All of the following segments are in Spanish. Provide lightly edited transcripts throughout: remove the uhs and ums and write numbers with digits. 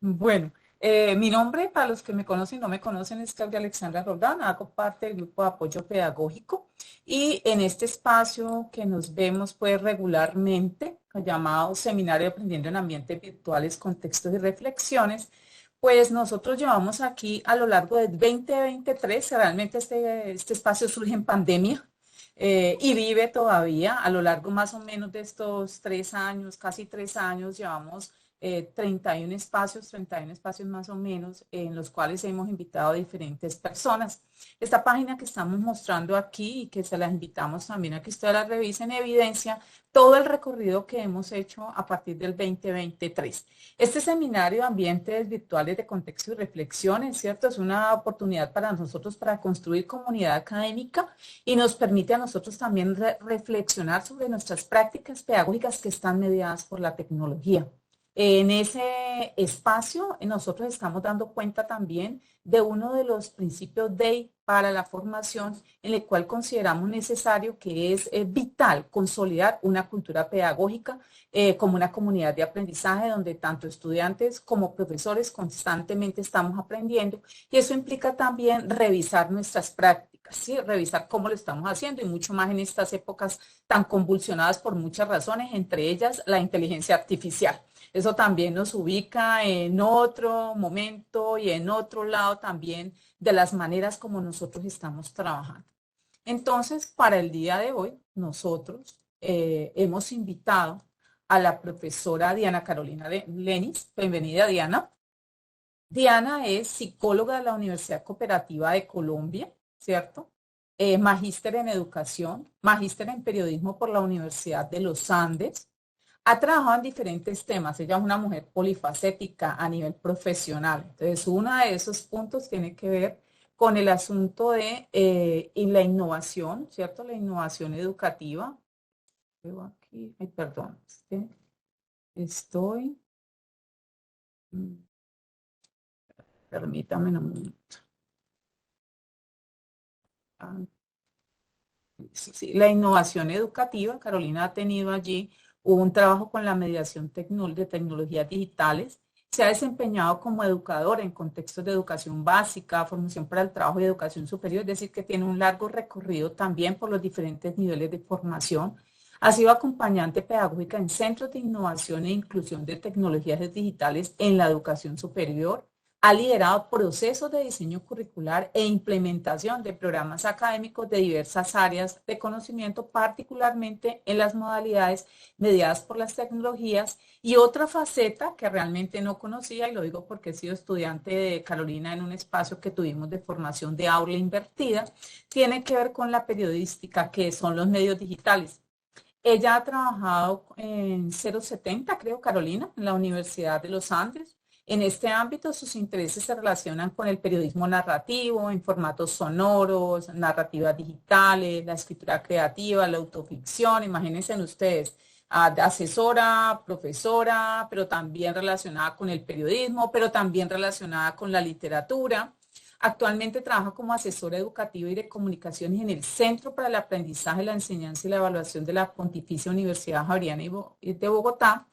Bueno, mi nombre, para los que me conocen y no me conocen, es Claudia Alexandra Roldán, hago parte del grupo de apoyo pedagógico y en este espacio que nos vemos pues regularmente, llamado Seminario Aprendiendo en Ambientes Virtuales, Contextos y Reflexiones, pues nosotros llevamos aquí a lo largo del 2023, realmente este espacio surge en pandemia, y vive todavía a lo largo más o menos de estos 3 años, casi 3 años, llevamos 31 espacios más o menos, en los cuales hemos invitado a diferentes personas. Esta página que estamos mostrando aquí y que se las invitamos también a que ustedes la revisen, evidencia todo el recorrido que hemos hecho a partir del 2023. Este seminario de ambientes virtuales de contexto y reflexiones, ¿cierto? Es una oportunidad para nosotros para construir comunidad académica y nos permite a nosotros también reflexionar sobre nuestras prácticas pedagógicas que están mediadas por la tecnología. En ese espacio, nosotros estamos dando cuenta también de uno de los principios DEI para la formación, en el cual consideramos necesario que es vital consolidar una cultura pedagógica como una comunidad de aprendizaje donde tanto estudiantes como profesores constantemente estamos aprendiendo, y eso implica también revisar nuestras prácticas, ¿sí? Revisar cómo lo estamos haciendo y mucho más en estas épocas tan convulsionadas por muchas razones, entre ellas la inteligencia artificial. Eso también nos ubica en otro momento y en otro lado también de las maneras como nosotros estamos trabajando. Entonces, para el día de hoy, nosotros hemos invitado a la profesora Diana Carolina Lenis. Bienvenida, Diana. Diana es psicóloga de la Universidad Cooperativa de Colombia, ¿cierto? Magíster en educación, magíster en periodismo por la Universidad de los Andes. Ha trabajado en diferentes temas. Ella es una mujer polifacética a nivel profesional. Entonces, uno de esos puntos tiene que ver con el asunto de y la innovación, ¿cierto? La innovación educativa. Veo aquí, ay, perdón, estoy, mm, permítame un momento. Ah, sí, sí, la innovación educativa. Carolina ha tenido allí un trabajo con la mediación de tecnologías digitales. Se ha desempeñado como educadora en contextos de educación básica, formación para el trabajo y educación superior, es decir, que tiene un largo recorrido también por los diferentes niveles de formación. Ha sido acompañante pedagógica en centros de innovación e inclusión de tecnologías digitales en la educación superior. Ha liderado procesos de diseño curricular e implementación de programas académicos de diversas áreas de conocimiento, particularmente en las modalidades mediadas por las tecnologías. Y otra faceta que realmente no conocía, y lo digo porque he sido estudiante de Carolina en un espacio que tuvimos de formación de aula invertida, tiene que ver con la periodística, que son los medios digitales. Ella ha trabajado en 070, creo, Carolina, en la Universidad de los Andes. En este ámbito, sus intereses se relacionan con el periodismo narrativo, en formatos sonoros, narrativas digitales, la escritura creativa, la autoficción. Imagínense ustedes, asesora, profesora, pero también relacionada con el periodismo, pero también relacionada con la literatura. Actualmente trabaja como asesora educativa y de comunicaciones en el Centro para el Aprendizaje, la Enseñanza y la Evaluación de la Pontificia Universidad Javeriana de Bogotá.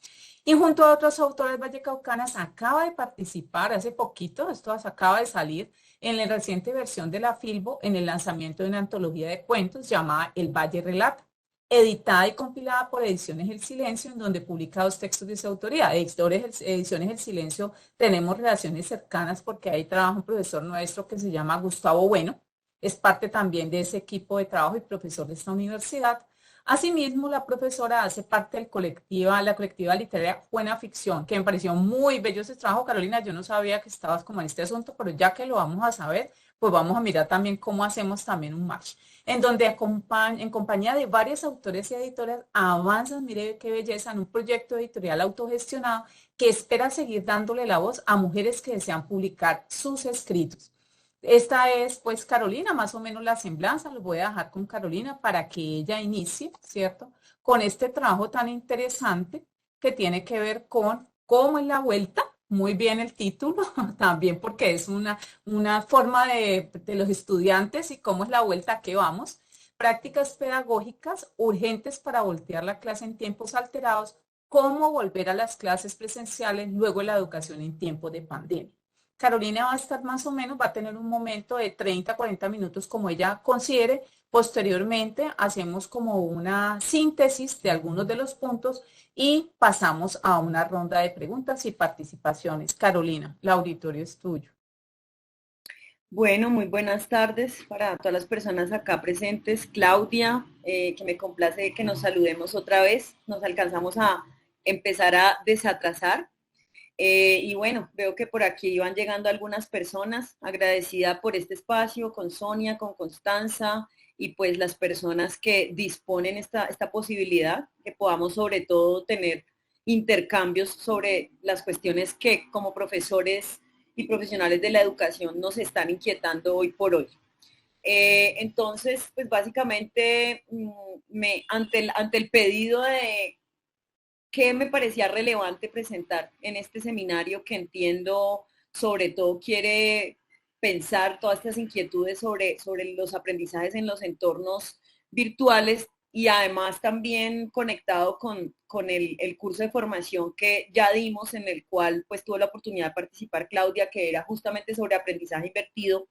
Y junto a otros autores vallecaucanas acaba de participar hace poquito, esto acaba de salir, en la reciente versión de la Filbo en el lanzamiento de una antología de cuentos llamada El Valle Relata, editada y compilada por Ediciones El Silencio, en donde publica dos textos de su autoría. Ediciones El Silencio tenemos relaciones cercanas porque ahí trabaja un profesor nuestro que se llama Gustavo Bueno, es parte también de ese equipo de trabajo y profesor de esta universidad. Asimismo, la profesora hace parte del la colectiva literaria Buena Ficción, que me pareció muy bello ese trabajo, Carolina. Yo no sabía que estabas como en este asunto, pero ya que lo vamos a saber, pues vamos a mirar también cómo hacemos también un match, en donde en compañía de varios autores y editoras avanzan, mire qué belleza, en un proyecto editorial autogestionado que espera seguir dándole la voz a mujeres que desean publicar sus escritos. Esta es, pues, Carolina, más o menos la semblanza. Lo voy a dejar con Carolina para que ella inicie, ¿cierto? Con este trabajo tan interesante que tiene que ver con cómo es la vuelta. Muy bien el título, también porque es una forma de los estudiantes y cómo es la vuelta a qué vamos. Prácticas pedagógicas urgentes para voltear la clase en tiempos alterados, cómo volver a las clases presenciales luego de la educación en tiempos de pandemia. Carolina va a estar más o menos, va a tener un momento de 30, 40 minutos como ella considere. Posteriormente hacemos como una síntesis de algunos de los puntos y pasamos a una ronda de preguntas y participaciones. Carolina, el auditorio es tuyo. Bueno, muy buenas tardes para todas las personas acá presentes. Claudia, que me complace que nos saludemos otra vez. Nos alcanzamos a empezar a desatrasar. Y bueno, veo que por aquí van llegando algunas personas. Agradecida por este espacio con Sonia, con Constanza y pues las personas que disponen esta posibilidad, que podamos sobre todo tener intercambios sobre las cuestiones que como profesores y profesionales de la educación nos están inquietando hoy por hoy. Entonces, pues básicamente, ante el pedido de qué me parecía relevante presentar en este seminario que entiendo sobre todo quiere pensar todas estas inquietudes sobre los aprendizajes en los entornos virtuales y además también conectado con el curso de formación que ya dimos en el cual pues tuve la oportunidad de participar Claudia, que era justamente sobre aprendizaje invertido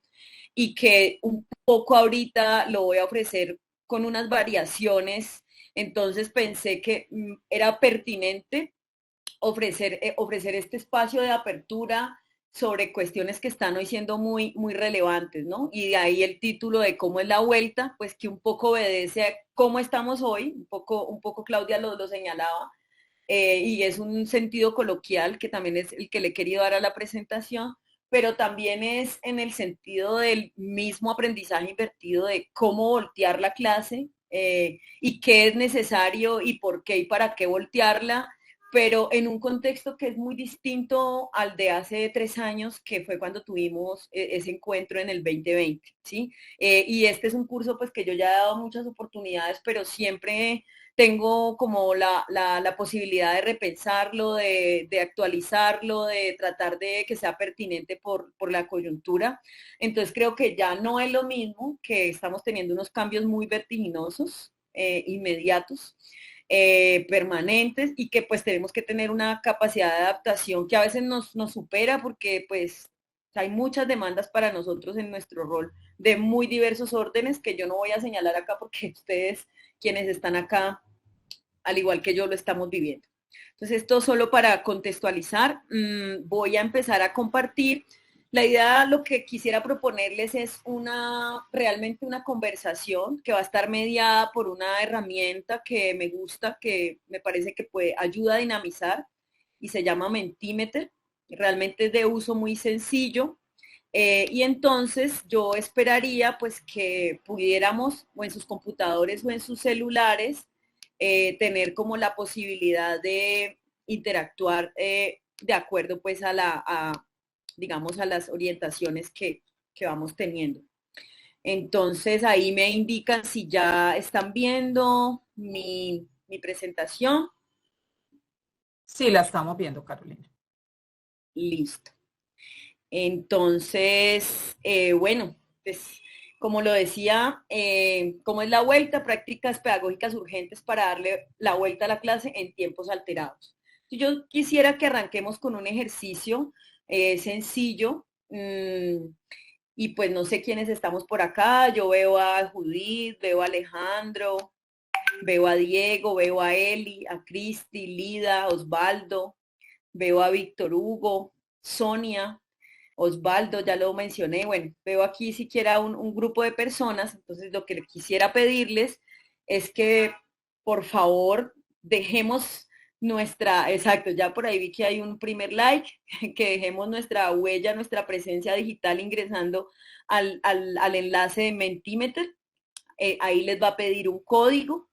y que un poco ahorita lo voy a ofrecer con unas variaciones. Entonces pensé que era pertinente ofrecer este espacio de apertura sobre cuestiones que están hoy siendo muy relevantes, ¿no? Y de ahí el título de cómo es la vuelta, pues que un poco obedece a cómo estamos hoy, un poco Claudia lo señalaba, y es un sentido coloquial que también es el que le he querido dar a la presentación, pero también es en el sentido del mismo aprendizaje invertido de cómo voltear la clase y qué es necesario y por qué y para qué voltearla, pero en un contexto que es muy distinto al de hace 3 años, que fue cuando tuvimos ese encuentro en el 2020, ¿sí? Y este es un curso pues que yo ya he dado muchas oportunidades, pero siempre tengo como la posibilidad de repensarlo, de actualizarlo, de tratar de que sea pertinente por la coyuntura. Entonces creo que ya no es lo mismo, que estamos teniendo unos cambios muy vertiginosos, inmediatos, permanentes, y que pues tenemos que tener una capacidad de adaptación que a veces nos supera porque pues hay muchas demandas para nosotros en nuestro rol de muy diversos órdenes que yo no voy a señalar acá porque ustedes quienes están acá al igual que yo lo estamos viviendo. Entonces, esto solo para contextualizar, voy a empezar a compartir. La idea, lo que quisiera proponerles es realmente una conversación que va a estar mediada por una herramienta que me gusta, que me parece que ayuda a dinamizar y se llama Mentimeter. Realmente es de uso muy sencillo. Y entonces yo esperaría pues que pudiéramos o en sus computadores o en sus celulares tener como la posibilidad de interactuar de acuerdo pues digamos, a las orientaciones que vamos teniendo. Entonces ahí me indican si ya están viendo mi presentación. Sí, la estamos viendo, Carolina. Listo. Entonces, bueno, pues como lo decía, ¿cómo es la vuelta? Prácticas pedagógicas urgentes para darle la vuelta a la clase en tiempos alterados. Yo quisiera que arranquemos con un ejercicio sencillo. Y pues no sé quiénes estamos por acá. Yo veo a Judith, veo a Alejandro, veo a Diego, veo a Eli, a Cristi, Lida, Osvaldo, veo a Víctor Hugo, Sonia, Osvaldo, ya lo mencioné. Bueno, veo aquí siquiera un grupo de personas. Entonces lo que quisiera pedirles es que por favor dejemos exacto, ya por ahí vi que hay un primer like, que dejemos nuestra huella, nuestra presencia digital ingresando al enlace de Mentimeter. Ahí les va a pedir un código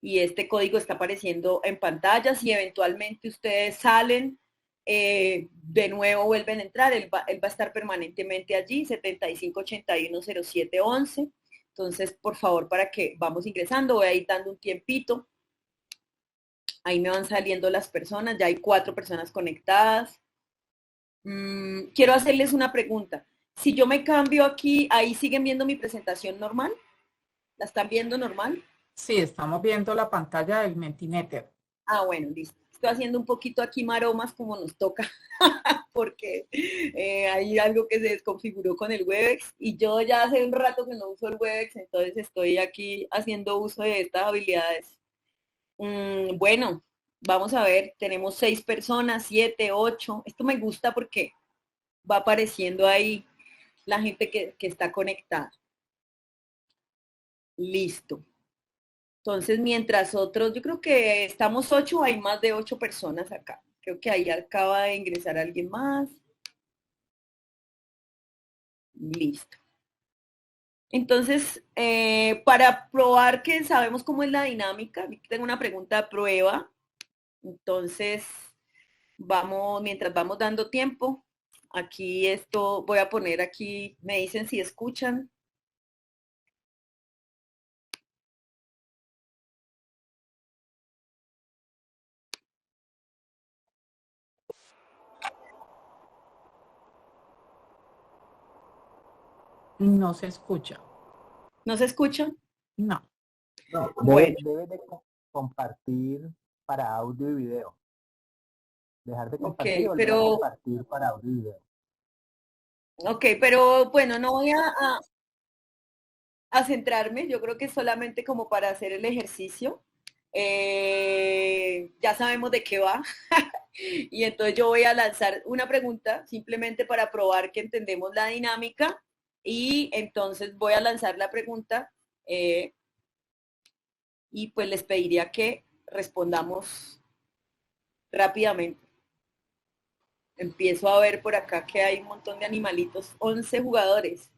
y este código está apareciendo en pantalla. Si eventualmente ustedes salen, de nuevo vuelven a entrar, él va a estar permanentemente allí, 75810711. Entonces, por favor, para que vamos ingresando, voy a ir dando un tiempito. Ahí me van saliendo las personas, ya hay 4 personas conectadas. Quiero hacerles una pregunta. Si yo me cambio aquí, ¿ahí siguen viendo mi presentación normal? ¿La están viendo normal? Sí, estamos viendo la pantalla del Mentimeter. Ah, bueno, listo. Estoy haciendo un poquito aquí maromas como nos toca, porque hay algo que se desconfiguró con el Webex y yo ya hace un rato que no uso el Webex, entonces estoy aquí haciendo uso de estas habilidades. Bueno, vamos a ver, tenemos 6 personas, 7, 8. Esto me gusta porque va apareciendo ahí la gente que está conectada. Listo. Entonces, mientras otros, yo creo que estamos 8, hay más de 8 personas acá. Creo que ahí acaba de ingresar alguien más. Listo. Entonces, para probar que sabemos cómo es la dinámica, tengo una pregunta de prueba. Entonces, vamos, mientras vamos dando tiempo, aquí esto, voy a poner aquí, me dicen si escuchan. No se escucha. ¿No se escuchan? No. No, Bueno, debe de compartir para audio y video. Dejar de ok, compartir y volver a pero, compartir para audio y video. pero bueno, no voy a centrarme, yo creo que solamente como para hacer el ejercicio. Ya sabemos de qué va. Y entonces yo voy a lanzar una pregunta simplemente para probar que entendemos la dinámica y entonces voy a lanzar la pregunta y pues les pediría que respondamos rápidamente. Empiezo a ver por acá que hay un montón de animalitos, 11 jugadores.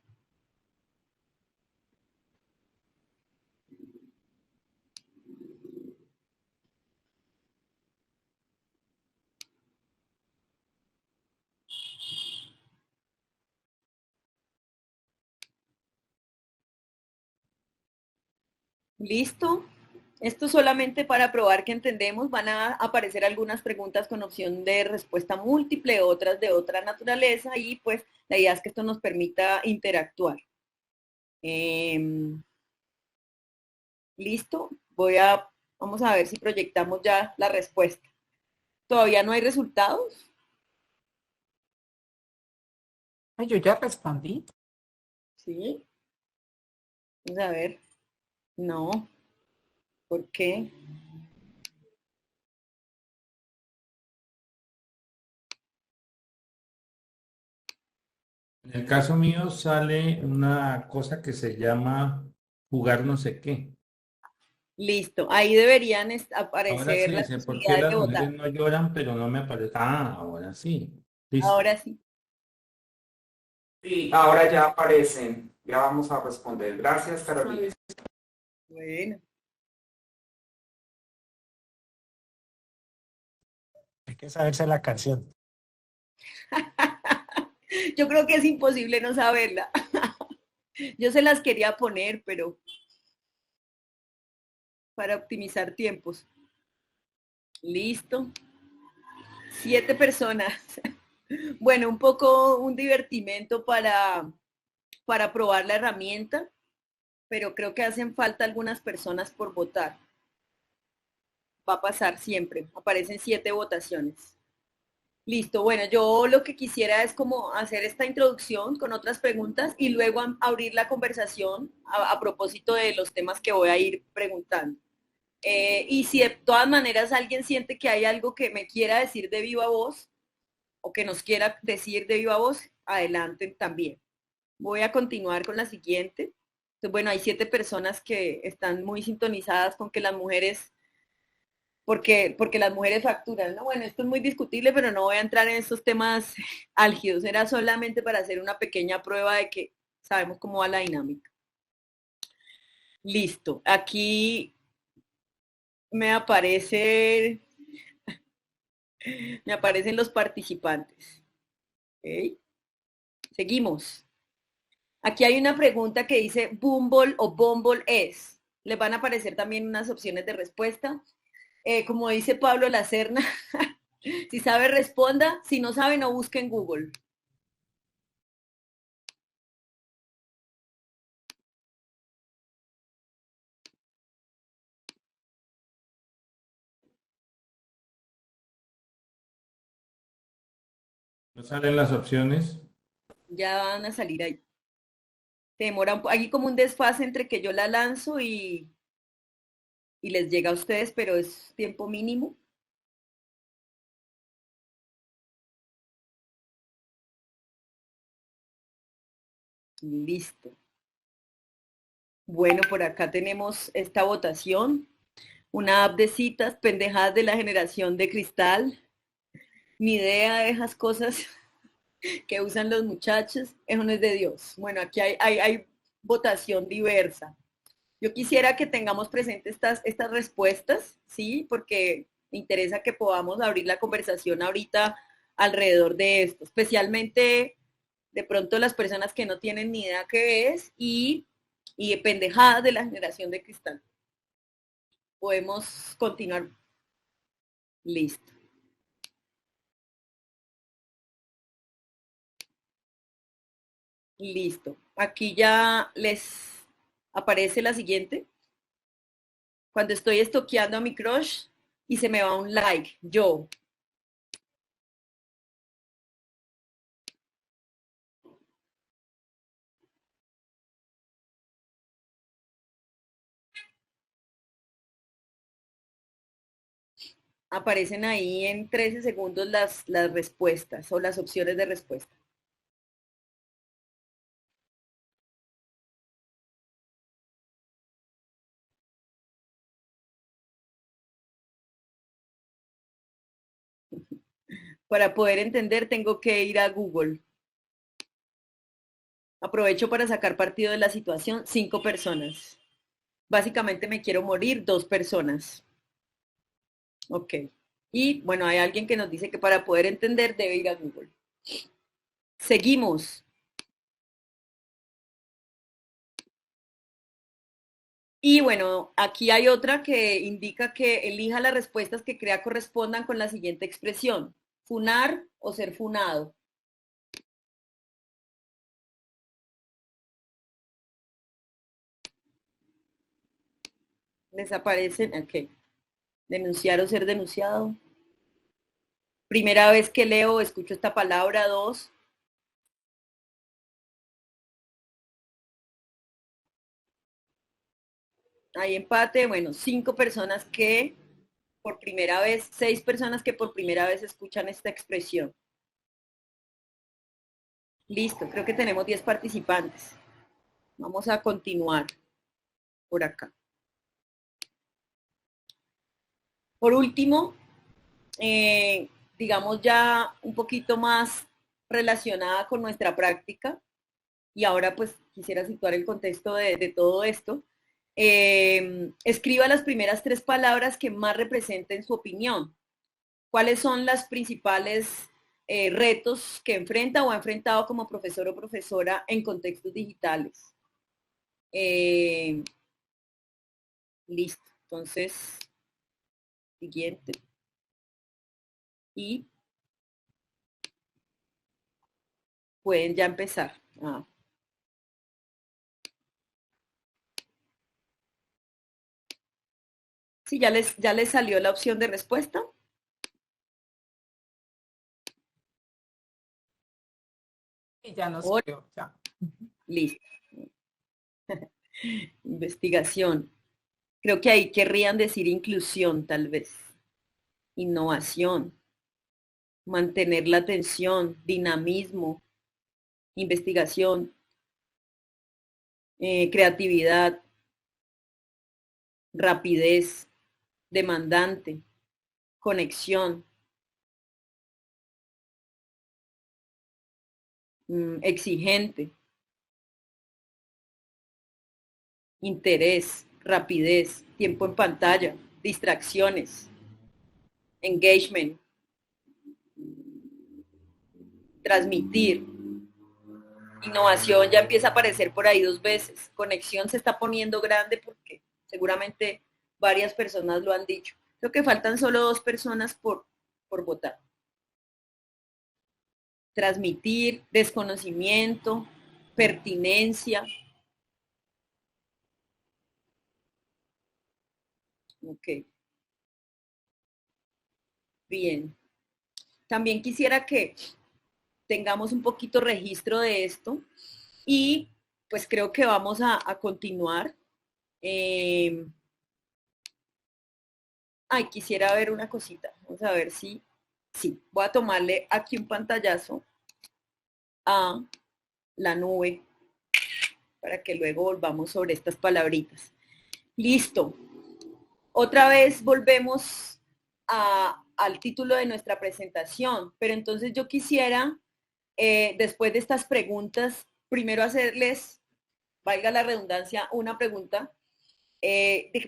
¿Listo? Esto solamente para probar que entendemos. Van a aparecer algunas preguntas con opción de respuesta múltiple, otras de otra naturaleza y pues la idea es que esto nos permita interactuar. ¿Listo? Vamos a ver si proyectamos ya la respuesta. ¿Todavía no hay resultados? Ay, yo ya respondí. Sí. Vamos a ver. No. ¿Por qué? En el caso mío sale una cosa que se llama jugar no sé qué. Listo. Ahí deberían Ahora aparecer sí las sé por qué posibilidades las de mujeres votar. no lloran, pero no me aparece. Ah, ahora sí. Listo. Ahora sí. Sí, ahora ya aparecen. Ya vamos a responder. Gracias, Carolina. Bueno. Hay que saberse la canción. Yo creo que es imposible no saberla. Yo se las quería poner, pero para optimizar tiempos. Listo. 7 personas. Bueno, un poco un divertimento para probar la herramienta, pero creo que hacen falta algunas personas por votar. Va a pasar siempre. Aparecen 7 votaciones. Listo, bueno, yo lo que quisiera es como hacer esta introducción con otras preguntas y luego abrir la conversación a propósito de los temas que voy a ir preguntando. Y si de todas maneras alguien siente que hay algo que me quiera decir de viva voz o que nos quiera decir de viva voz, adelante también. Voy a continuar con la siguiente. Entonces, bueno, hay 7 personas que están muy sintonizadas con que las mujeres porque las mujeres facturan, ¿no? Bueno, esto es muy discutible, pero no voy a entrar en estos temas álgidos. Era solamente para hacer una pequeña prueba de que sabemos cómo va la dinámica. Listo. Aquí me aparece, me aparecen los participantes. ¿Okay? Seguimos. Aquí hay una pregunta que dice Bumble o Bumble es. Les van a aparecer también unas opciones de respuesta. Como dice Pablo Lacerna, si sabe, responda. Si no sabe, no busque en Google. ¿No salen las opciones? Ya van a salir ahí. Se demora hay como un desfase entre que yo la lanzo y les llega a ustedes, pero es tiempo mínimo. Listo. Bueno, por acá tenemos esta votación. Una app de citas, pendejadas de la generación de cristal. Ni idea de esas cosas que usan los muchachos. Eso no es de Dios. Bueno, aquí hay votación diversa. Yo quisiera que tengamos presentes estas respuestas, ¿sí? Porque me interesa que podamos abrir la conversación ahorita alrededor de esto, especialmente de pronto las personas que no tienen ni idea qué es y pendejadas de la generación de cristal. Podemos continuar. Listo. Listo. Aquí ya les aparece la siguiente. Cuando estoy estoqueando a mi crush y se me va un like, yo. Aparecen ahí en 13 segundos las respuestas o las opciones de respuesta. Para poder entender tengo que ir a Google. Aprovecho para sacar partido de la situación, 5 personas. Básicamente me quiero morir 2 personas. Ok. Y bueno, hay alguien que nos dice que para poder entender debe ir a Google. Seguimos. Y bueno, aquí hay otra que indica que elija las respuestas que crea correspondan con la siguiente expresión. Funar o ser funado. Desaparecen, ok. Denunciar o ser denunciado. Primera vez que leo o escucho esta palabra, 2. Hay empate, bueno, 5 personas que por primera vez, 6 personas que por primera vez escuchan esta expresión. Listo, creo que tenemos 10 participantes. Vamos a continuar por acá. Por último, digamos ya un poquito más relacionada con nuestra práctica, y ahora pues quisiera situar el contexto de todo esto. Escriba las primeras 3 palabras que más representen su opinión. ¿Cuáles son las principales retos que enfrenta o ha enfrentado como profesor o profesora en contextos digitales? Listo. Entonces, siguiente. Y pueden ya empezar. Sí, ya les salió la opción de respuesta. Y ya nos salió, ya. Listo. Investigación. Creo que ahí querrían decir inclusión, tal vez. Innovación. Mantener la atención, dinamismo, investigación, creatividad, rapidez, demandante, conexión, exigente, interés, rapidez, tiempo en pantalla, distracciones, engagement, transmitir. Innovación ya empieza a aparecer por ahí 2 veces. Conexión se está poniendo grande porque seguramente varias personas lo han dicho. Creo que faltan solo 2 personas por votar. Transmitir, desconocimiento, pertinencia. Ok. Bien. También quisiera que tengamos un poquito registro de esto y pues creo que vamos a continuar. Quisiera ver una cosita. Vamos a ver si... Sí, voy a tomarle aquí un pantallazo a la nube para que luego volvamos sobre estas palabritas. Listo. Otra vez volvemos al título de nuestra presentación, pero entonces yo quisiera, después de estas preguntas, primero hacerles, valga la redundancia, una pregunta.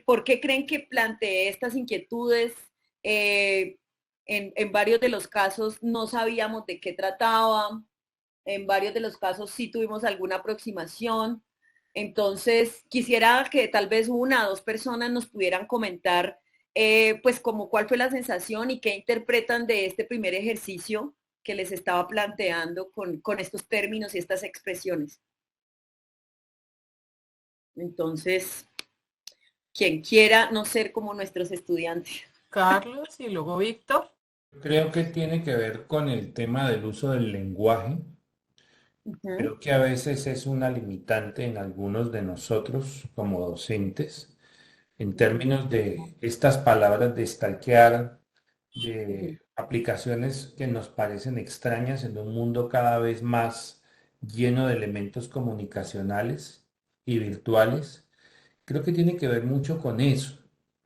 ¿Por qué creen que planteé estas inquietudes? En varios de los casos no sabíamos de qué trataba, en varios de los casos sí tuvimos alguna aproximación. Entonces, quisiera que tal vez una o dos personas nos pudieran comentar, pues, como cuál fue la sensación y qué interpretan de este primer ejercicio que les estaba planteando con estos términos y estas expresiones. Entonces, quien quiera no ser como nuestros estudiantes. Carlos y luego Víctor. Creo que tiene que ver con el tema del uso del lenguaje. Creo que a veces es una limitante en algunos de nosotros como docentes, en términos de estas palabras de stalkear, de aplicaciones que nos parecen extrañas en un mundo cada vez más lleno de elementos comunicacionales y virtuales. Creo que tiene que ver mucho con eso.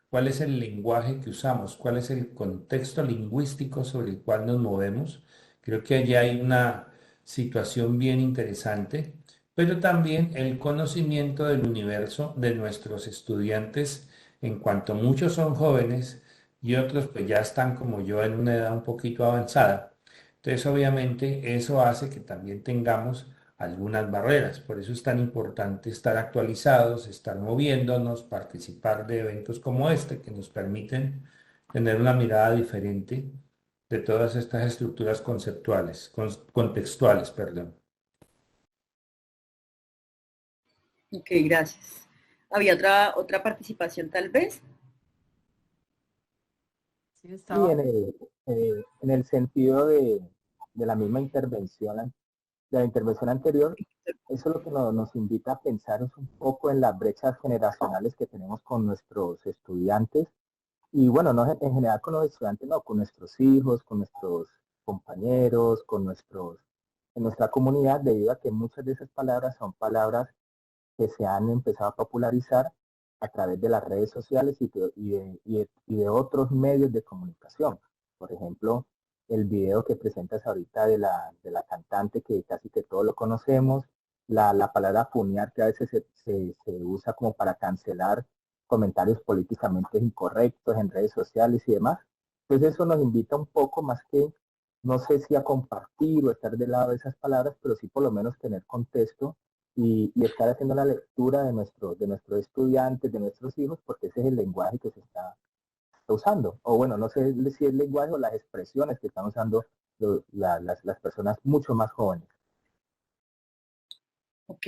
¿Cuál es el lenguaje que usamos? ¿Cuál es el contexto lingüístico sobre el cual nos movemos? Creo que allí hay una situación bien interesante, pero también el conocimiento del universo de nuestros estudiantes, en cuanto muchos son jóvenes y otros pues ya están como yo en una edad un poquito avanzada. Entonces, obviamente, eso hace que también tengamos algunas barreras. Por eso es tan importante estar actualizados, estar moviéndonos, participar de eventos como este que nos permiten tener una mirada diferente de todas estas estructuras conceptuales, contextuales, perdón. Ok, gracias. ¿Había otra participación tal vez? Sí, Y estaba. en el sentido de la misma intervención, de la intervención anterior, eso lo que nos invita a pensar es un poco en las brechas generacionales que tenemos con nuestros estudiantes y bueno, no en general con los estudiantes, no, con nuestros hijos, con nuestros compañeros, en nuestra comunidad, debido a que muchas de esas palabras son palabras que se han empezado a popularizar a través de las redes sociales y de otros medios de comunicación. Por ejemplo, el video que presentas ahorita de la cantante que casi que todos lo conocemos, la palabra funear que a veces se usa como para cancelar comentarios políticamente incorrectos en redes sociales y demás. Entonces eso nos invita un poco más que, no sé si a compartir o estar del lado de esas palabras, pero sí por lo menos tener contexto y estar haciendo la lectura de nuestros estudiantes, de nuestros hijos, porque ese es el lenguaje que se está usando. O bueno, no sé si es el lenguaje o las expresiones que están usando las personas mucho más jóvenes. Ok,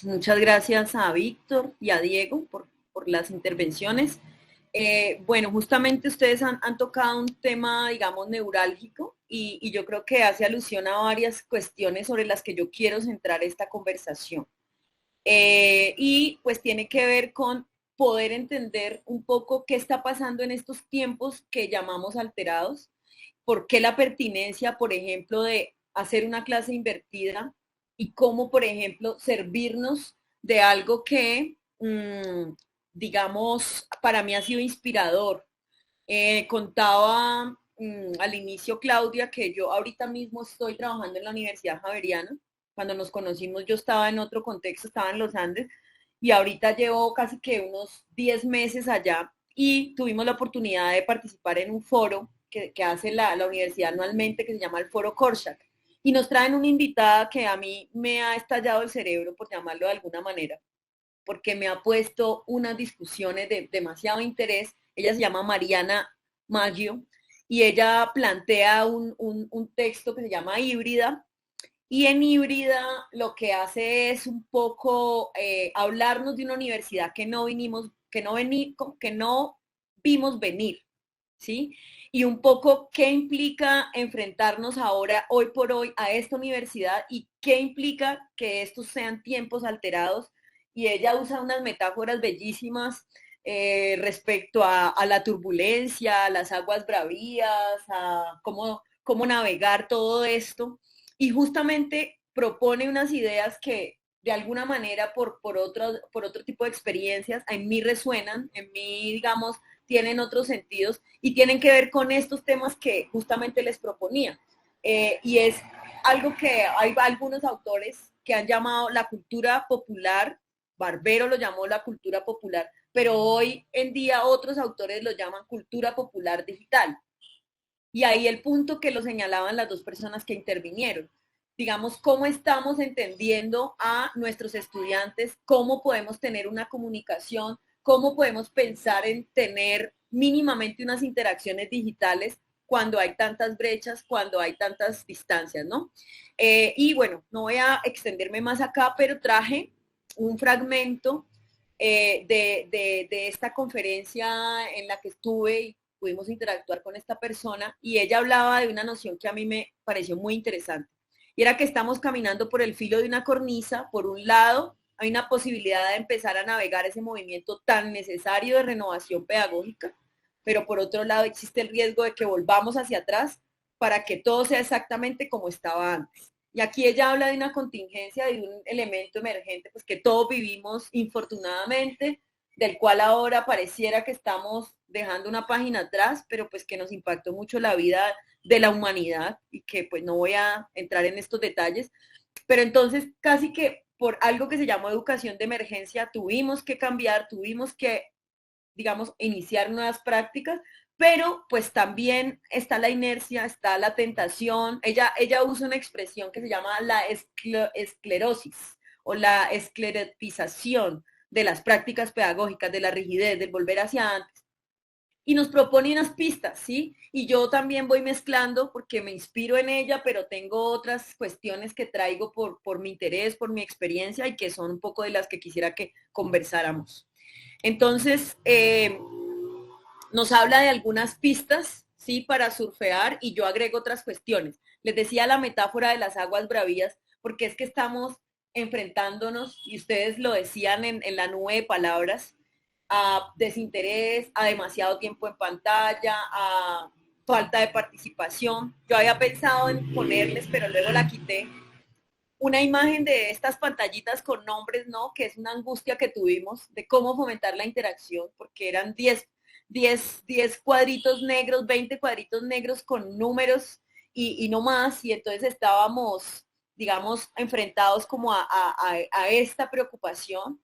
muchas gracias a Víctor y a Diego por las intervenciones. Bueno, justamente ustedes han tocado un tema, digamos, neurálgico y yo creo que hace alusión a varias cuestiones sobre las que yo quiero centrar esta conversación. Y pues tiene que ver con poder entender un poco qué está pasando en estos tiempos que llamamos alterados, por qué la pertinencia, por ejemplo, de hacer una clase invertida y cómo, por ejemplo, servirnos de algo que, digamos, para mí ha sido inspirador. Contaba al inicio Claudia que yo ahorita mismo estoy trabajando en la Universidad Javeriana. Cuando nos conocimos yo estaba en otro contexto, estaba en los Andes y ahorita llevo casi que unos 10 meses allá y tuvimos la oportunidad de participar en un foro que hace la universidad anualmente que se llama el Foro Korshak. Y nos traen una invitada que a mí me ha estallado el cerebro, por llamarlo de alguna manera, porque me ha puesto unas discusiones de demasiado interés. Ella se llama Mariana Maggio y ella plantea un texto que se llama Híbrida. Y en Híbrida lo que hace es un poco hablarnos de una universidad que no vimos venir. ¿sí? Y un poco qué implica enfrentarnos ahora, hoy por hoy, a esta universidad y qué implica que estos sean tiempos alterados. Y ella usa unas metáforas bellísimas respecto a la turbulencia, a las aguas bravías, a cómo navegar todo esto. Y justamente propone unas ideas que de alguna manera por otro tipo de experiencias en mí resuenan, en mí, digamos, tienen otros sentidos y tienen que ver con estos temas que justamente les proponía. Y es algo que hay algunos autores que han llamado la cultura popular, Barbero lo llamó la cultura popular, pero hoy en día otros autores lo llaman cultura popular digital. Y ahí el punto que lo señalaban las dos personas que intervinieron. Digamos, cómo estamos entendiendo a nuestros estudiantes, cómo podemos tener una comunicación, cómo podemos pensar en tener mínimamente unas interacciones digitales cuando hay tantas brechas, cuando hay tantas distancias, ¿no? Y bueno, no voy a extenderme más acá, pero traje un fragmento de esta conferencia en la que estuve y pudimos interactuar con esta persona y ella hablaba de una noción que a mí me pareció muy interesante. Y era que estamos caminando por el filo de una cornisa, por un lado hay una posibilidad de empezar a navegar ese movimiento tan necesario de renovación pedagógica, pero por otro lado existe el riesgo de que volvamos hacia atrás para que todo sea exactamente como estaba antes. Y aquí ella habla de una contingencia, de un elemento emergente, pues que todos vivimos infortunadamente, del cual ahora pareciera que estamos dejando una página atrás, pero pues que nos impactó mucho la vida de la humanidad y que pues no voy a entrar en estos detalles. Pero entonces casi que por algo que se llamó educación de emergencia tuvimos que cambiar, tuvimos que, digamos, iniciar nuevas prácticas, pero pues también está la inercia, está la tentación. Ella usa una expresión que se llama la esclerosis o la esclerotización de las prácticas pedagógicas, de la rigidez, del volver hacia antes. Y nos propone unas pistas, ¿sí? Y yo también voy mezclando porque me inspiro en ella, pero tengo otras cuestiones que traigo por mi interés, por mi experiencia y que son un poco de las que quisiera que conversáramos. Entonces, nos habla de algunas pistas, ¿sí? Para surfear y yo agrego otras cuestiones. Les decía la metáfora de las aguas bravías, porque es que estamos enfrentándonos, y ustedes lo decían en la nube de palabras, a desinterés, a demasiado tiempo en pantalla, a falta de participación. Yo había pensado en ponerles, pero luego la quité, una imagen de estas pantallitas con nombres, ¿no? Que es una angustia que tuvimos de cómo fomentar la interacción, porque eran 10 cuadritos negros, 20 cuadritos negros con números y no más, y entonces estábamos, digamos, enfrentados como a esta preocupación.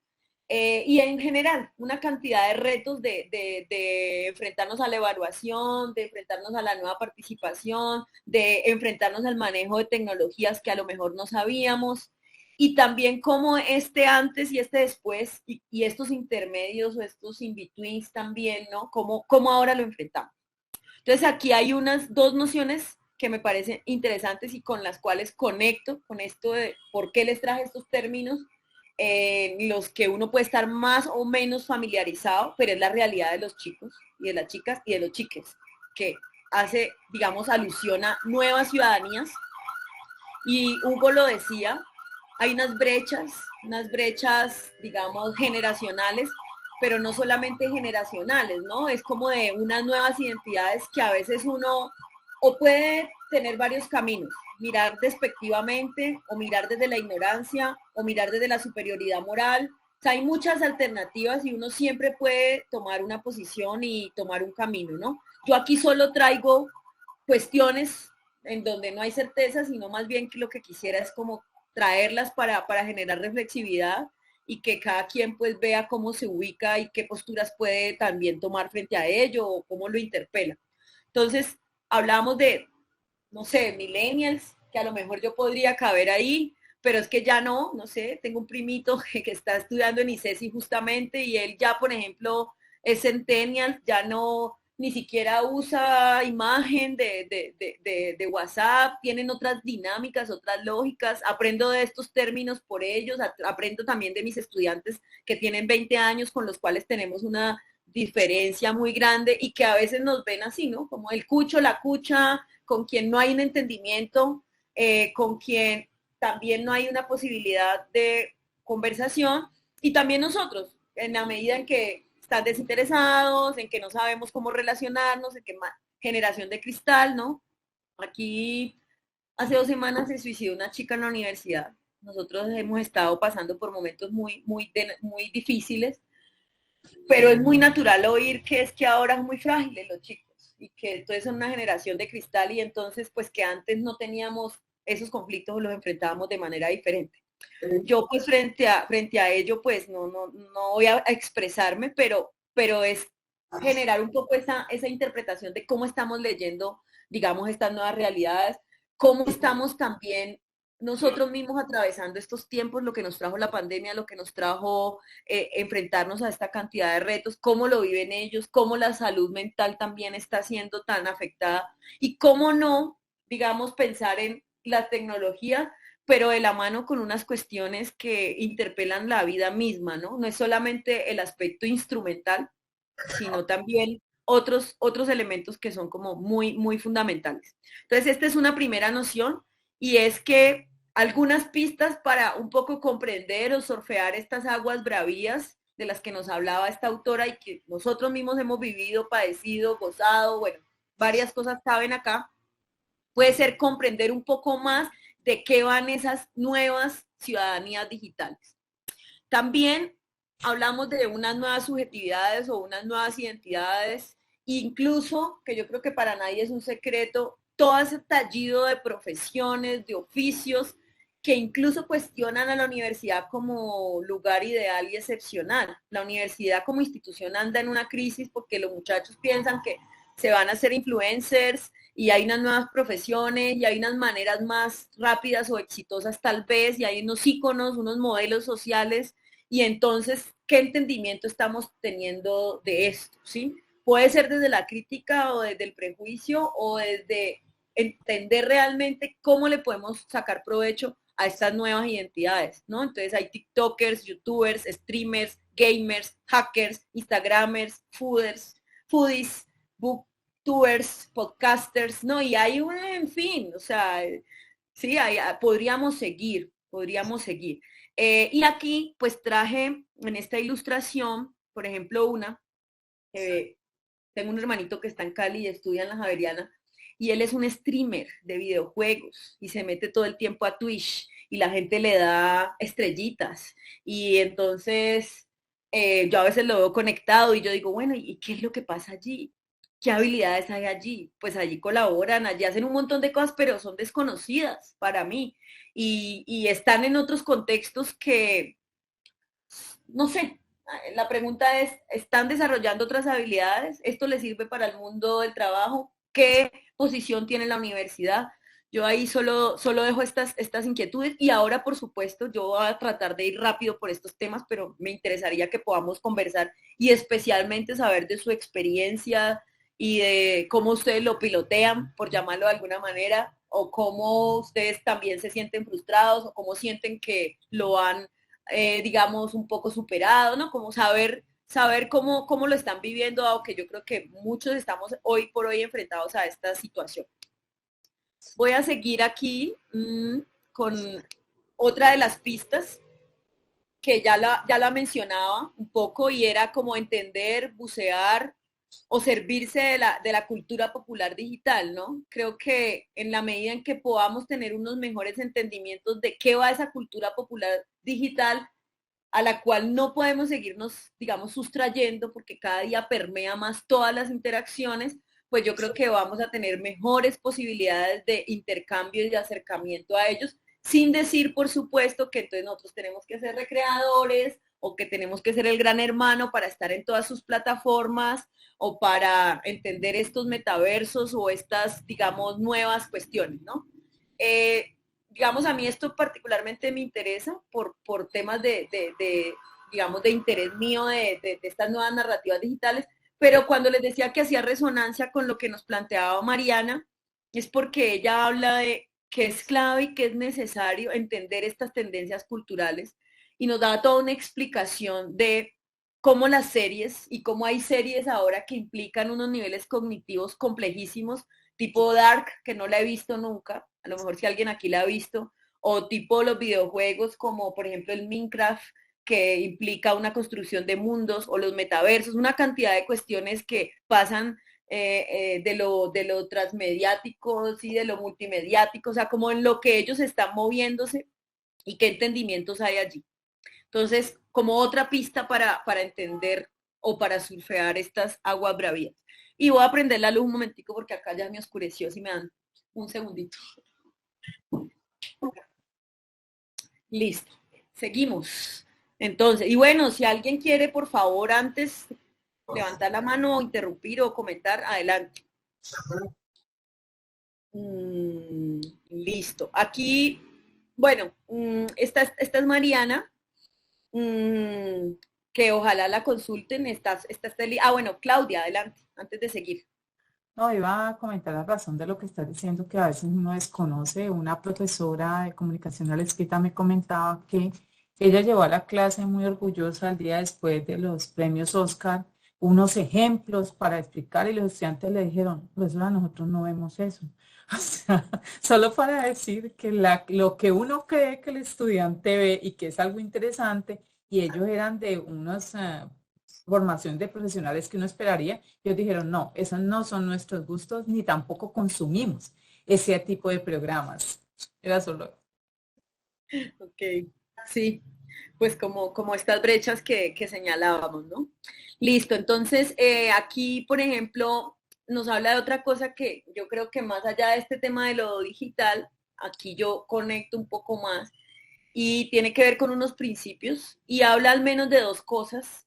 Y en general, una cantidad de retos de enfrentarnos a la evaluación, de enfrentarnos a la nueva participación, de enfrentarnos al manejo de tecnologías que a lo mejor no sabíamos, y también cómo este antes y este después, y estos intermedios o estos in-betweens también, ¿no? Cómo ahora lo enfrentamos. Entonces aquí hay unas dos nociones que me parecen interesantes y con las cuales conecto con esto de por qué les traje estos términos, los que uno puede estar más o menos familiarizado, pero es la realidad de los chicos y de las chicas y de los chiques, que hace, digamos, alusión a nuevas ciudadanías. Y Hugo lo decía, hay unas brechas, digamos, generacionales, pero no solamente generacionales, ¿no? Es como de unas nuevas identidades que a veces uno o puede tener varios caminos, mirar despectivamente o mirar desde la ignorancia o mirar desde la superioridad moral. O sea, hay muchas alternativas y uno siempre puede tomar una posición y tomar un camino, ¿no? Yo aquí solo traigo cuestiones en donde no hay certeza, sino más bien que lo que quisiera es como traerlas para generar reflexividad y que cada quien pues vea cómo se ubica y qué posturas puede también tomar frente a ello o cómo lo interpela. Entonces, hablamos de, no sé, millennials, que a lo mejor yo podría caber ahí, pero es que ya no sé, tengo un primito que está estudiando en ICESI justamente y él ya, por ejemplo, es centennial, ya no, ni siquiera usa imagen de WhatsApp, tienen otras dinámicas, otras lógicas, aprendo de estos términos por ellos, aprendo también de mis estudiantes que tienen 20 años con los cuales tenemos una diferencia muy grande y que a veces nos ven así, ¿no? Como el cucho, la cucha, con quien no hay un entendimiento, con quien también no hay una posibilidad de conversación, y también nosotros, en la medida en que están desinteresados, en que no sabemos cómo relacionarnos, en que generación de cristal, ¿no? Aquí hace 2 semanas se suicidó una chica en la universidad. Nosotros hemos estado pasando por momentos muy difíciles, pero es muy natural oír que es que ahora son muy frágiles los chicos y que entonces son una generación de cristal y entonces pues que antes no teníamos esos conflictos o los enfrentábamos de manera diferente. Yo pues frente a ello pues no voy a expresarme, pero es generar un poco esa interpretación de cómo estamos leyendo, digamos, estas nuevas realidades, cómo estamos también nosotros mismos atravesando estos tiempos, lo que nos trajo la pandemia, lo que nos trajo enfrentarnos a esta cantidad de retos, cómo lo viven ellos, cómo la salud mental también está siendo tan afectada y cómo no, digamos, pensar en la tecnología, pero de la mano con unas cuestiones que interpelan la vida misma, ¿no? No es solamente el aspecto instrumental, sino también otros elementos que son como muy fundamentales. Entonces, esta es una primera noción y es que algunas pistas para un poco comprender o surfear estas aguas bravías de las que nos hablaba esta autora y que nosotros mismos hemos vivido, padecido, gozado, bueno, varias cosas caben acá, puede ser comprender un poco más de qué van esas nuevas ciudadanías digitales. También hablamos de unas nuevas subjetividades o unas nuevas identidades, incluso, que yo creo que para nadie es un secreto, todo ese tallido de profesiones, de oficios, que incluso cuestionan a la universidad como lugar ideal y excepcional. La universidad como institución anda en una crisis porque los muchachos piensan que se van a hacer influencers y hay unas nuevas profesiones y hay unas maneras más rápidas o exitosas tal vez, y hay unos íconos, unos modelos sociales, y entonces, ¿qué entendimiento estamos teniendo de esto? ¿Sí? Puede ser desde la crítica o desde el prejuicio o desde entender realmente cómo le podemos sacar provecho a estas nuevas identidades, ¿no? Entonces hay TikTokers, YouTubers, streamers, gamers, hackers, Instagramers, foodies, booktubers, podcasters, ¿no? Y hay en fin, o sea, sí, podríamos seguir. Y aquí, pues traje en esta ilustración, por ejemplo, tengo un hermanito que está en Cali y estudia en la Javeriana, y él es un streamer de videojuegos y se mete todo el tiempo a Twitch y la gente le da estrellitas. Y entonces yo a veces lo veo conectado y yo digo, bueno, ¿y qué es lo que pasa allí? ¿Qué habilidades hay allí? Pues allí colaboran, allí hacen un montón de cosas, pero son desconocidas para mí. Y están en otros contextos que, no sé, la pregunta es, ¿están desarrollando otras habilidades? ¿Esto les sirve para el mundo del trabajo? ¿Qué posición tiene la universidad? Yo ahí solo dejo estas inquietudes y ahora, por supuesto, yo voy a tratar de ir rápido por estos temas, pero me interesaría que podamos conversar y especialmente saber de su experiencia y de cómo ustedes lo pilotean, por llamarlo de alguna manera, o cómo ustedes también se sienten frustrados o cómo sienten que lo han digamos, un poco superado, ¿no? Como saber cómo lo están viviendo, aunque yo creo que muchos estamos hoy por hoy enfrentados a esta situación. Voy a seguir aquí con otra de las pistas que ya la mencionaba un poco y era como entender, bucear o servirse de la cultura popular digital, ¿no? Creo que en la medida en que podamos tener unos mejores entendimientos de qué va esa cultura popular digital, a la cual no podemos seguirnos, digamos, sustrayendo porque cada día permea más todas las interacciones, pues yo creo que vamos a tener mejores posibilidades de intercambio y de acercamiento a ellos, sin decir, por supuesto, que entonces nosotros tenemos que ser recreadores o que tenemos que ser el gran hermano para estar en todas sus plataformas o para entender estos metaversos o estas, digamos, nuevas cuestiones, ¿no? Digamos, a mí esto particularmente me interesa por temas digamos, de interés mío de estas nuevas narrativas digitales, pero cuando les decía que hacía resonancia con lo que nos planteaba Mariana, es porque ella habla de que es clave y que es necesario entender estas tendencias culturales y nos da toda una explicación de cómo las series y cómo hay series ahora que implican unos niveles cognitivos complejísimos, tipo Dark, que no la he visto nunca, a lo mejor si alguien aquí la ha visto, o tipo los videojuegos como por ejemplo el Minecraft, que implica una construcción de mundos, o los metaversos, una cantidad de cuestiones que pasan de lo transmediático y de lo multimediático, o sea, como en lo que ellos están moviéndose y qué entendimientos hay allí. Entonces, como otra pista para entender o para surfear estas aguas bravías. Y voy a prender la luz un momentico porque acá ya me oscureció, si me dan un segundito. Listo, seguimos. Entonces, y bueno, si alguien quiere, por favor, antes levantar la mano o interrumpir o comentar, adelante. Listo. Aquí, bueno, esta es Mariana, que ojalá la consulten. Bueno, Claudia, adelante, antes de seguir. No, iba a comentar la razón de lo que estás diciendo, que a veces uno desconoce. Una profesora de comunicación al escrita me comentaba que ella llevó a la clase muy orgullosa al día después de los premios Oscar unos ejemplos para explicar y los estudiantes le dijeron, profesora, nosotros no vemos eso. O sea, solo para decir que lo que uno cree que el estudiante ve y que es algo interesante, y ellos eran de unos formación de profesionales que uno esperaría, ellos dijeron, no, esos no son nuestros gustos, ni tampoco consumimos ese tipo de programas. Era solo. Ok, sí, pues como estas brechas que señalábamos, ¿no? Listo, entonces aquí, por ejemplo, nos habla de otra cosa que yo creo que más allá de este tema de lo digital, aquí yo conecto un poco más y tiene que ver con unos principios y habla al menos de dos cosas.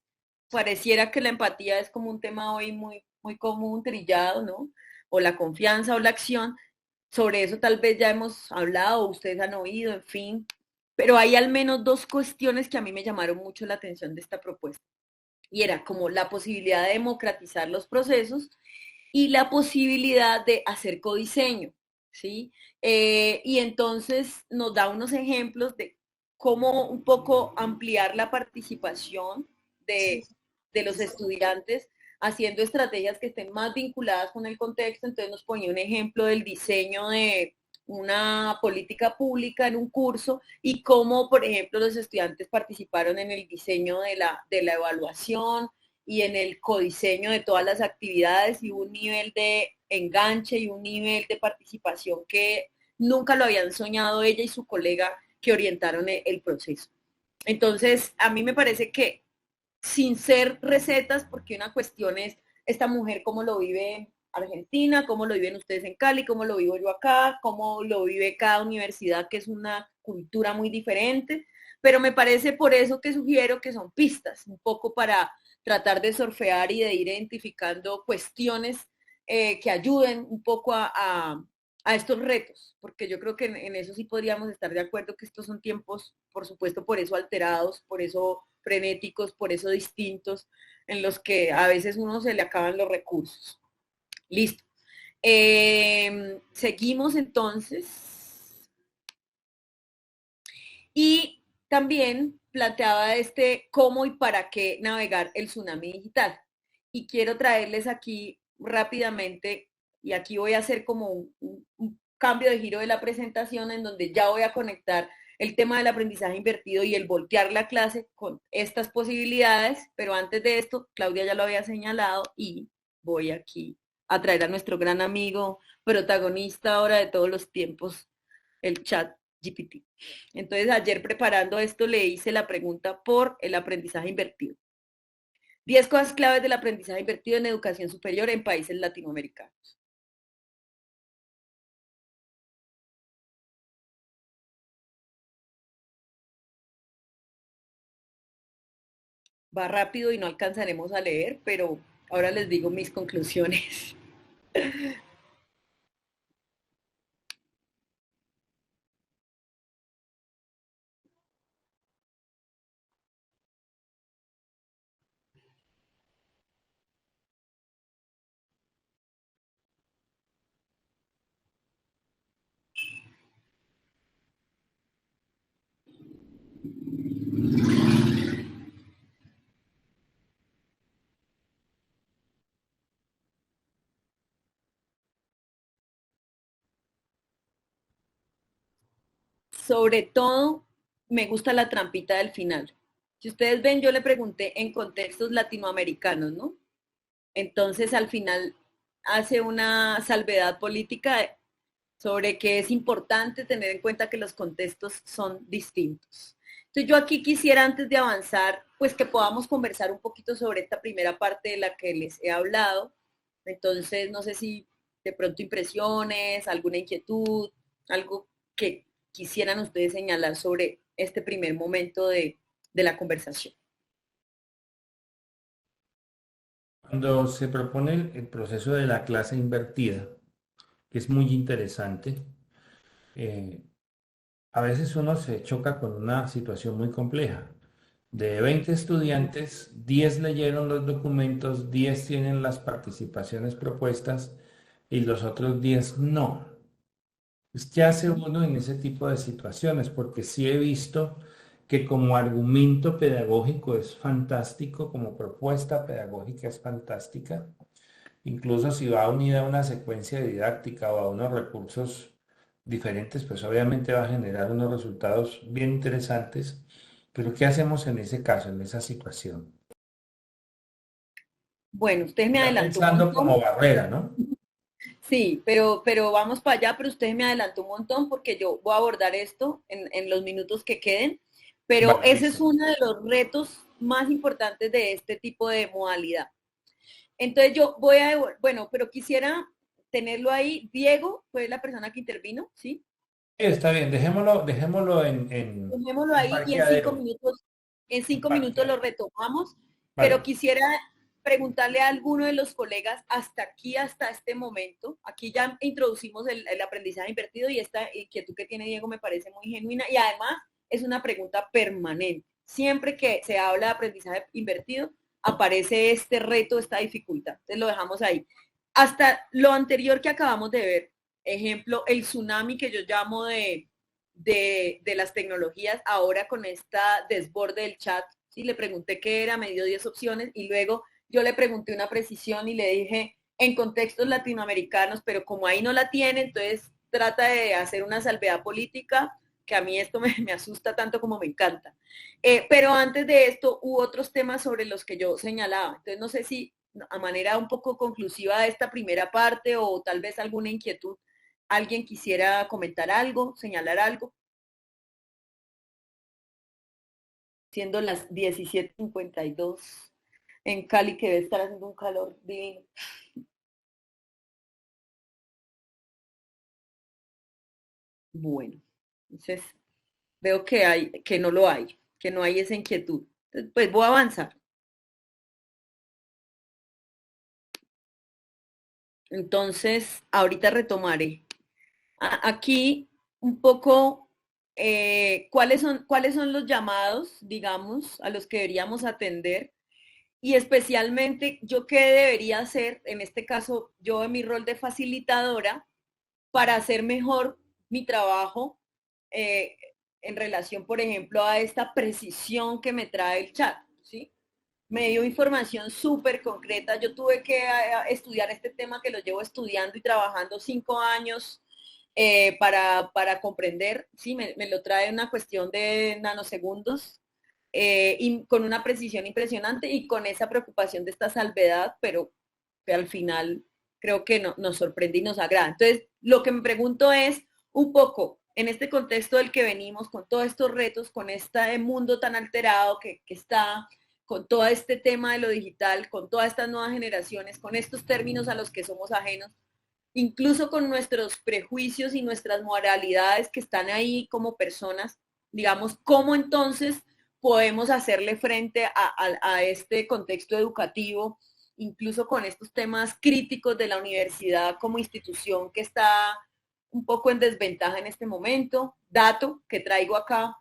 Pareciera que la empatía es como un tema hoy muy común, trillado, ¿no? O la confianza o la acción. Sobre eso tal vez ya hemos hablado, ustedes han oído, en fin. Pero hay al menos dos cuestiones que a mí me llamaron mucho la atención de esta propuesta. Y era como la posibilidad de democratizar los procesos y la posibilidad de hacer codiseño, ¿sí? Y entonces nos da unos ejemplos de cómo un poco ampliar la participación de los estudiantes haciendo estrategias que estén más vinculadas con el contexto. Entonces nos ponía un ejemplo del diseño de una política pública en un curso y cómo, por ejemplo, los estudiantes participaron en el diseño de la evaluación y en el codiseño de todas las actividades, y un nivel de enganche y un nivel de participación que nunca lo habían soñado ella y su colega que orientaron el proceso. Entonces, a mí me parece que sin ser recetas, porque una cuestión es esta mujer cómo lo vive en Argentina, cómo lo viven ustedes en Cali, cómo lo vivo yo acá, cómo lo vive cada universidad, que es una cultura muy diferente, pero me parece por eso que sugiero que son pistas, un poco para tratar de surfear y de ir identificando cuestiones que ayuden un poco a estos retos, porque yo creo que en eso sí podríamos estar de acuerdo, que estos son tiempos, por supuesto, por eso alterados, por eso frenéticos, por eso distintos, en los que a veces uno se le acaban los recursos. Listo. Seguimos entonces. Y también planteaba cómo y para qué navegar el tsunami digital. Y quiero traerles aquí rápidamente, y aquí voy a hacer como un cambio de giro de la presentación en donde ya voy a conectar el tema del aprendizaje invertido y el voltear la clase con estas posibilidades, pero antes de esto, Claudia ya lo había señalado y voy aquí a traer a nuestro gran amigo, protagonista ahora de todos los tiempos, el chat GPT. Entonces, ayer preparando esto le hice la pregunta por el aprendizaje invertido. 10 cosas claves del aprendizaje invertido en educación superior en países latinoamericanos. Va rápido y no alcanzaremos a leer, pero ahora les digo mis conclusiones. sobre todo me gusta la trampita del final. Si ustedes ven, yo le pregunté en contextos latinoamericanos, ¿no? Entonces al final hace una salvedad política sobre que es importante tener en cuenta que los contextos son distintos. Entonces yo aquí quisiera, antes de avanzar, pues que podamos conversar un poquito sobre esta primera parte de la que les he hablado. Entonces no sé si de pronto impresiones, alguna inquietud, algo que quisieran ustedes señalar sobre este primer momento de la conversación. Cuando se propone el proceso de la clase invertida, que es muy interesante, a veces uno se choca con una situación muy compleja. De 20 estudiantes, 10 leyeron los documentos, 10 tienen las participaciones propuestas y los otros 10 no. Pues, ¿qué hace uno en ese tipo de situaciones? Porque sí he visto que como argumento pedagógico es fantástico, como propuesta pedagógica es fantástica, incluso si va unida a una secuencia didáctica o a unos recursos diferentes, pues obviamente va a generar unos resultados bien interesantes. Pero ¿qué hacemos en ese caso, en esa situación? Bueno, usted me Ya adelantó un pensando montón. como barrera, ¿no? Sí, pero vamos para allá, pero usted me adelantó un montón porque yo voy a abordar esto en los minutos que queden, pero Vale, ese es listo. uno de los retos más importantes de este tipo de modalidad. Entonces yo voy a, bueno, pero quisiera tenerlo ahí. Diego fue la persona que intervino, ¿sí? Está bien, dejémoslo Dejémoslo en ahí y parqueadero. en En 5 minutos lo parqueadero. retomamos, pero Vale. quisiera preguntarle a alguno de los colegas hasta aquí, hasta este momento. Aquí ya introducimos el aprendizaje invertido y esta inquietud que tiene Diego me parece muy genuina y además es una pregunta permanente. Siempre que se habla de aprendizaje invertido, aparece este reto, esta dificultad. Entonces lo dejamos ahí. Hasta lo anterior que acabamos de ver, ejemplo, el tsunami que yo llamo de las tecnologías, ahora con esta desborde del chat, ¿sí? Le pregunté qué era, me dio 10 opciones y luego yo le pregunté una precisión y le dije en contextos latinoamericanos, pero como ahí no la tiene, entonces trata de hacer una salvedad política, que a mí esto me asusta tanto como me encanta. Pero antes de esto hubo otros temas sobre los que yo señalaba. Entonces no sé si a manera un poco conclusiva de esta primera parte o tal vez alguna inquietud, alguien quisiera comentar algo, señalar algo. Siendo las 17:52 en Cali, que debe estar haciendo un calor divino. Bueno, entonces veo que no lo hay, que no hay esa inquietud. Entonces, pues voy a avanzar. Entonces, ahorita retomaré. Aquí un poco cuáles son los llamados, digamos, a los que deberíamos atender y especialmente yo qué debería hacer, en este caso yo en mi rol de facilitadora, para hacer mejor mi trabajo eh, en relación, por ejemplo, a esta precisión que me trae el chat, ¿sí? Me dio información súper concreta. Yo tuve que estudiar este tema que lo llevo estudiando y trabajando 5 años para comprender, ¿sí? Me lo trae una cuestión de nanosegundos y con una precisión impresionante y con esa preocupación de esta salvedad, pero que al final creo que nos sorprende y nos agrada. Entonces, lo que me pregunto es un poco, en este contexto del que venimos, con todos estos retos, con este mundo tan alterado que está, con todo este tema de lo digital, con todas estas nuevas generaciones, con estos términos a los que somos ajenos, incluso con nuestros prejuicios y nuestras moralidades que están ahí como personas, digamos, ¿cómo entonces podemos hacerle frente a este contexto educativo, incluso con estos temas críticos de la universidad como institución que está un poco en desventaja en este momento? Dato que traigo acá,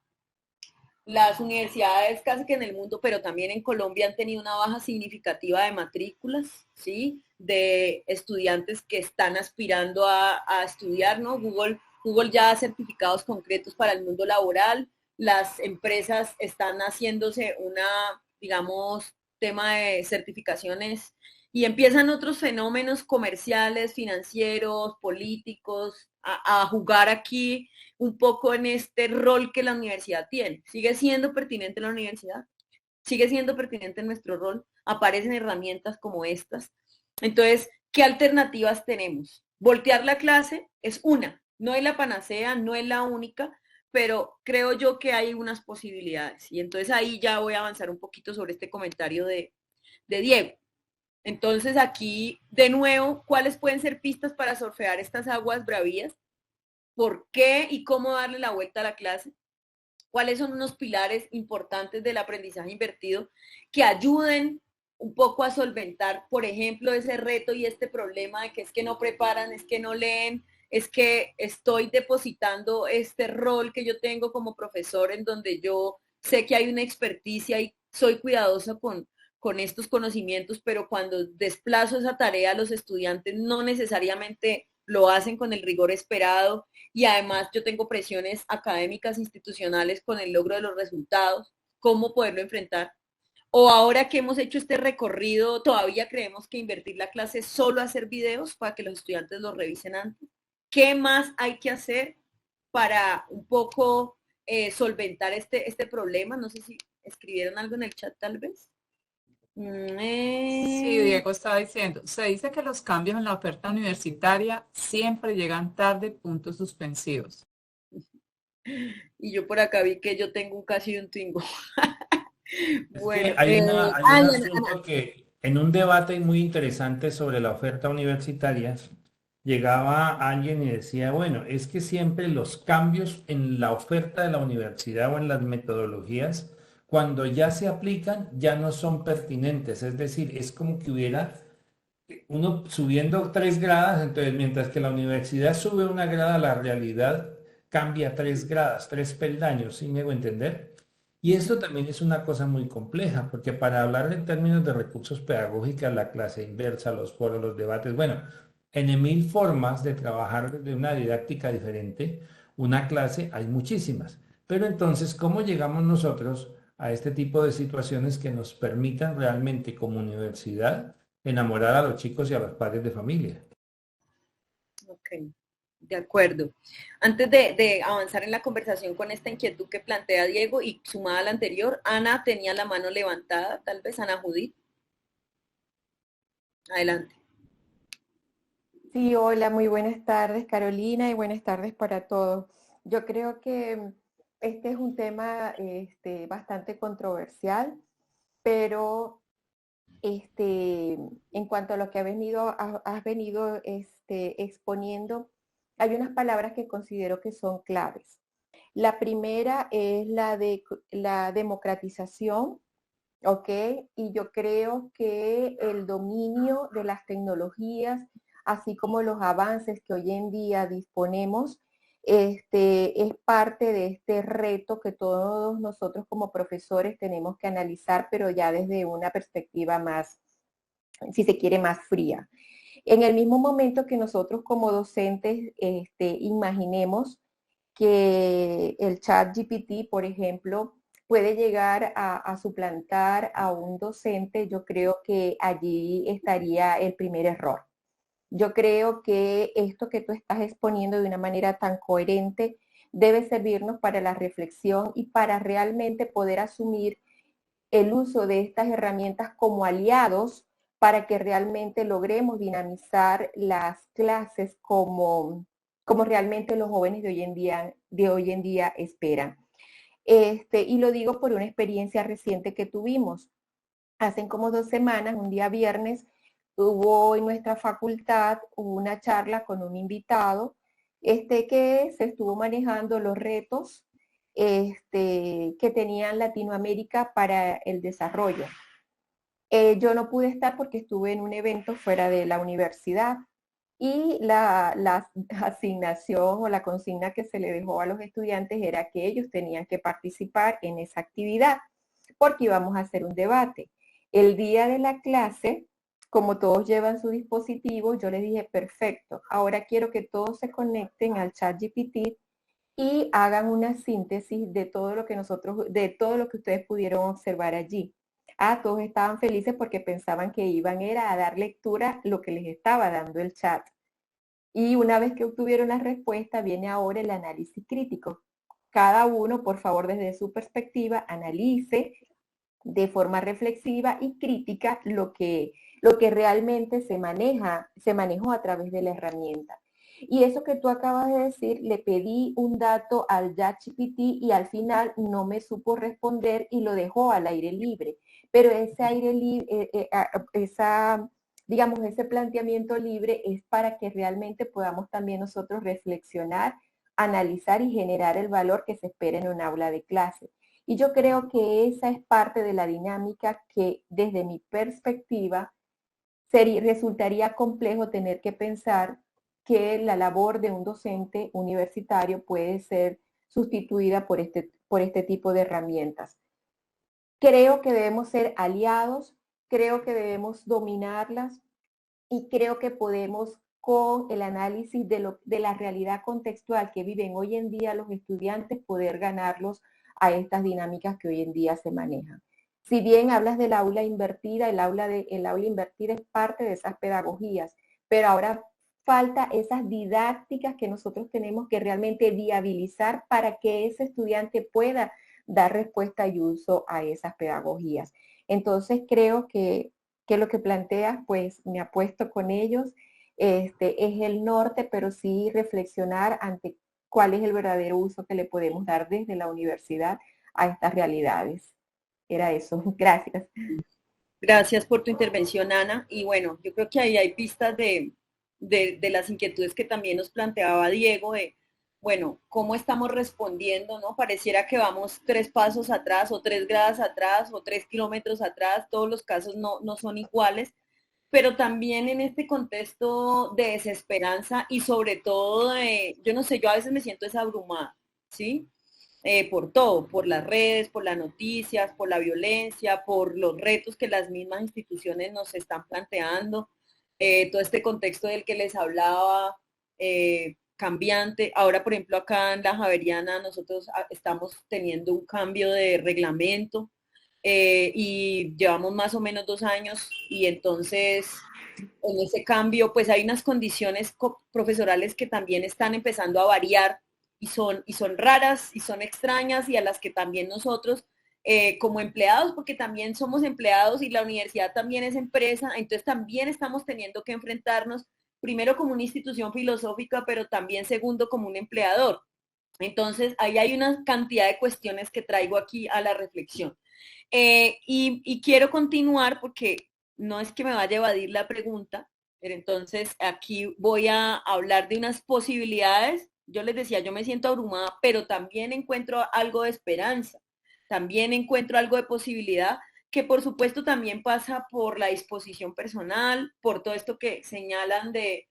las universidades casi que en el mundo, pero también en Colombia han tenido una baja significativa de matrículas, ¿sí? De estudiantes que están aspirando a estudiar, ¿no? Google ya da certificados concretos para el mundo laboral, las empresas están haciéndose una, digamos, tema de certificaciones y empiezan otros fenómenos comerciales, financieros, políticos, a jugar aquí un poco en este rol que la universidad tiene. ¿Sigue siendo pertinente la universidad? ¿Sigue siendo pertinente nuestro rol? Aparecen herramientas como estas. Entonces, ¿qué alternativas tenemos? Voltear la clase es una, no es la panacea, no es la única, pero creo yo que hay unas posibilidades. Y entonces ahí ya voy a avanzar un poquito sobre este comentario de Diego. Entonces aquí, de nuevo, ¿cuáles pueden ser pistas para surfear estas aguas bravías? ¿Por qué y cómo darle la vuelta a la clase? ¿Cuáles son unos pilares importantes del aprendizaje invertido que ayuden un poco a solventar, por ejemplo, ese reto y este problema de que es que no preparan, es que no leen, es que estoy depositando este rol que yo tengo como profesor en donde yo sé que hay una experticia y soy cuidadosa con estos conocimientos, pero cuando desplazo esa tarea a los estudiantes no necesariamente lo hacen con el rigor esperado y además yo tengo presiones académicas institucionales con el logro de los resultados, ¿cómo poderlo enfrentar? O ahora que hemos hecho este recorrido, todavía creemos que invertir la clase es solo hacer videos para que los estudiantes los revisen antes. ¿Qué más hay que hacer para un poco solventar este problema? No sé si escribieron algo en el chat tal vez. Sí, Diego estaba diciendo, se dice que los cambios en la oferta universitaria siempre llegan tarde, puntos suspensivos. Y yo por acá vi que yo tengo casi un Twingo. Bueno, hay un asunto que en un debate muy interesante sobre la oferta universitaria, llegaba alguien y decía, bueno, es que siempre los cambios en la oferta de la universidad o en las metodologías, cuando ya se aplican, ya no son pertinentes. Es decir, es como que hubiera uno subiendo 3 gradas, entonces mientras que la universidad sube una grada, la realidad cambia 3 gradas, 3 peldaños, ¿sí me hago entender? Y esto también es una cosa muy compleja, porque para hablar en términos de recursos pedagógicos, la clase inversa, los foros, los debates, bueno, en 1000 formas de trabajar de una didáctica diferente, una clase hay muchísimas. Pero entonces, ¿cómo llegamos nosotros a este tipo de situaciones que nos permitan realmente como universidad enamorar a los chicos y a los padres de familia? Ok, de acuerdo. Antes de avanzar en la conversación con esta inquietud que plantea Diego y sumada a la anterior, Ana tenía la mano levantada, tal vez Ana Judith. Adelante. Sí, hola, muy buenas tardes, Carolina, y buenas tardes para todos. Yo creo que este es un tema bastante controversial, pero en cuanto a lo que has venido exponiendo, hay unas palabras que considero que son claves. La primera es la de la democratización, ¿ok? Y yo creo que el dominio de las tecnologías, así como los avances que hoy en día disponemos, es parte de este reto que todos nosotros como profesores tenemos que analizar, pero ya desde una perspectiva más, si se quiere, más fría. En el mismo momento que nosotros como docentes imaginemos que el chat GPT, por ejemplo, puede llegar a suplantar a un docente, yo creo que allí estaría el primer error. Yo creo que esto que tú estás exponiendo de una manera tan coherente debe servirnos para la reflexión y para realmente poder asumir el uso de estas herramientas como aliados para que realmente logremos dinamizar las clases como realmente los jóvenes de hoy en día esperan. Y lo digo por una experiencia reciente que tuvimos. Hace como 2 semanas, un día viernes, hubo en nuestra facultad una charla con un invitado que se estuvo manejando los retos que tenía Latinoamérica para el desarrollo. Yo no pude estar porque estuve en un evento fuera de la universidad y la asignación o la consigna que se le dejó a los estudiantes era que ellos tenían que participar en esa actividad porque íbamos a hacer un debate. El día de la clase, como todos llevan su dispositivo, yo les dije, perfecto, ahora quiero que todos se conecten al chat GPT y hagan una síntesis de todo lo que ustedes pudieron observar allí. Todos estaban felices porque pensaban que iban a dar lectura lo que les estaba dando el chat. Y una vez que obtuvieron la respuesta, viene ahora el análisis crítico. Cada uno, por favor, desde su perspectiva, analice de forma reflexiva y crítica lo que realmente se manejó a través de la herramienta. Y eso que tú acabas de decir, le pedí un dato al ChatGPT y al final no me supo responder y lo dejó al aire libre. Pero ese aire libre, digamos, ese planteamiento libre es para que realmente podamos también nosotros reflexionar, analizar y generar el valor que se espera en un aula de clase. Y yo creo que esa es parte de la dinámica que desde mi perspectiva resultaría complejo tener que pensar que la labor de un docente universitario puede ser sustituida por este tipo de herramientas. Creo que debemos ser aliados, creo que debemos dominarlas y creo que podemos con el análisis de la realidad contextual que viven hoy en día los estudiantes poder ganarlos a estas dinámicas que hoy en día se manejan. Si bien hablas del aula invertida, el aula invertida es parte de esas pedagogías, pero ahora falta esas didácticas que nosotros tenemos que realmente viabilizar para que ese estudiante pueda dar respuesta y uso a esas pedagogías. Entonces creo que lo que planteas, pues me apuesto con ellos, es el norte, pero sí reflexionar ante cuál es el verdadero uso que le podemos dar desde la universidad a estas realidades. Era eso. Gracias. Gracias por tu intervención, Ana. Y bueno, yo creo que ahí hay pistas de las inquietudes que también nos planteaba Diego, de, bueno, cómo estamos respondiendo, ¿no? Pareciera que vamos 3 pasos atrás o 3 gradas atrás o 3 kilómetros atrás, todos los casos no son iguales, pero también en este contexto de desesperanza y sobre todo de, yo no sé, yo a veces me siento desabrumada, ¿sí? Por todo, por las redes, por las noticias, por la violencia, por los retos que las mismas instituciones nos están planteando, todo este contexto del que les hablaba, cambiante. Ahora, por ejemplo, acá en la Javeriana nosotros estamos teniendo un cambio de reglamento y llevamos más o menos 2 años y entonces en ese cambio pues hay unas condiciones profesorales que también están empezando a variar y son raras y son extrañas y a las que también nosotros como empleados, porque también somos empleados y la universidad también es empresa, entonces también estamos teniendo que enfrentarnos primero como una institución filosófica, pero también segundo como un empleador. Entonces, ahí hay una cantidad de cuestiones que traigo aquí a la reflexión. Y quiero continuar porque no es que me vaya a evadir la pregunta, pero entonces aquí voy a hablar de unas posibilidades. Yo les decía, yo me siento abrumada, pero también encuentro algo de esperanza, también encuentro algo de posibilidad, que por supuesto también pasa por la disposición personal, por todo esto que señalan de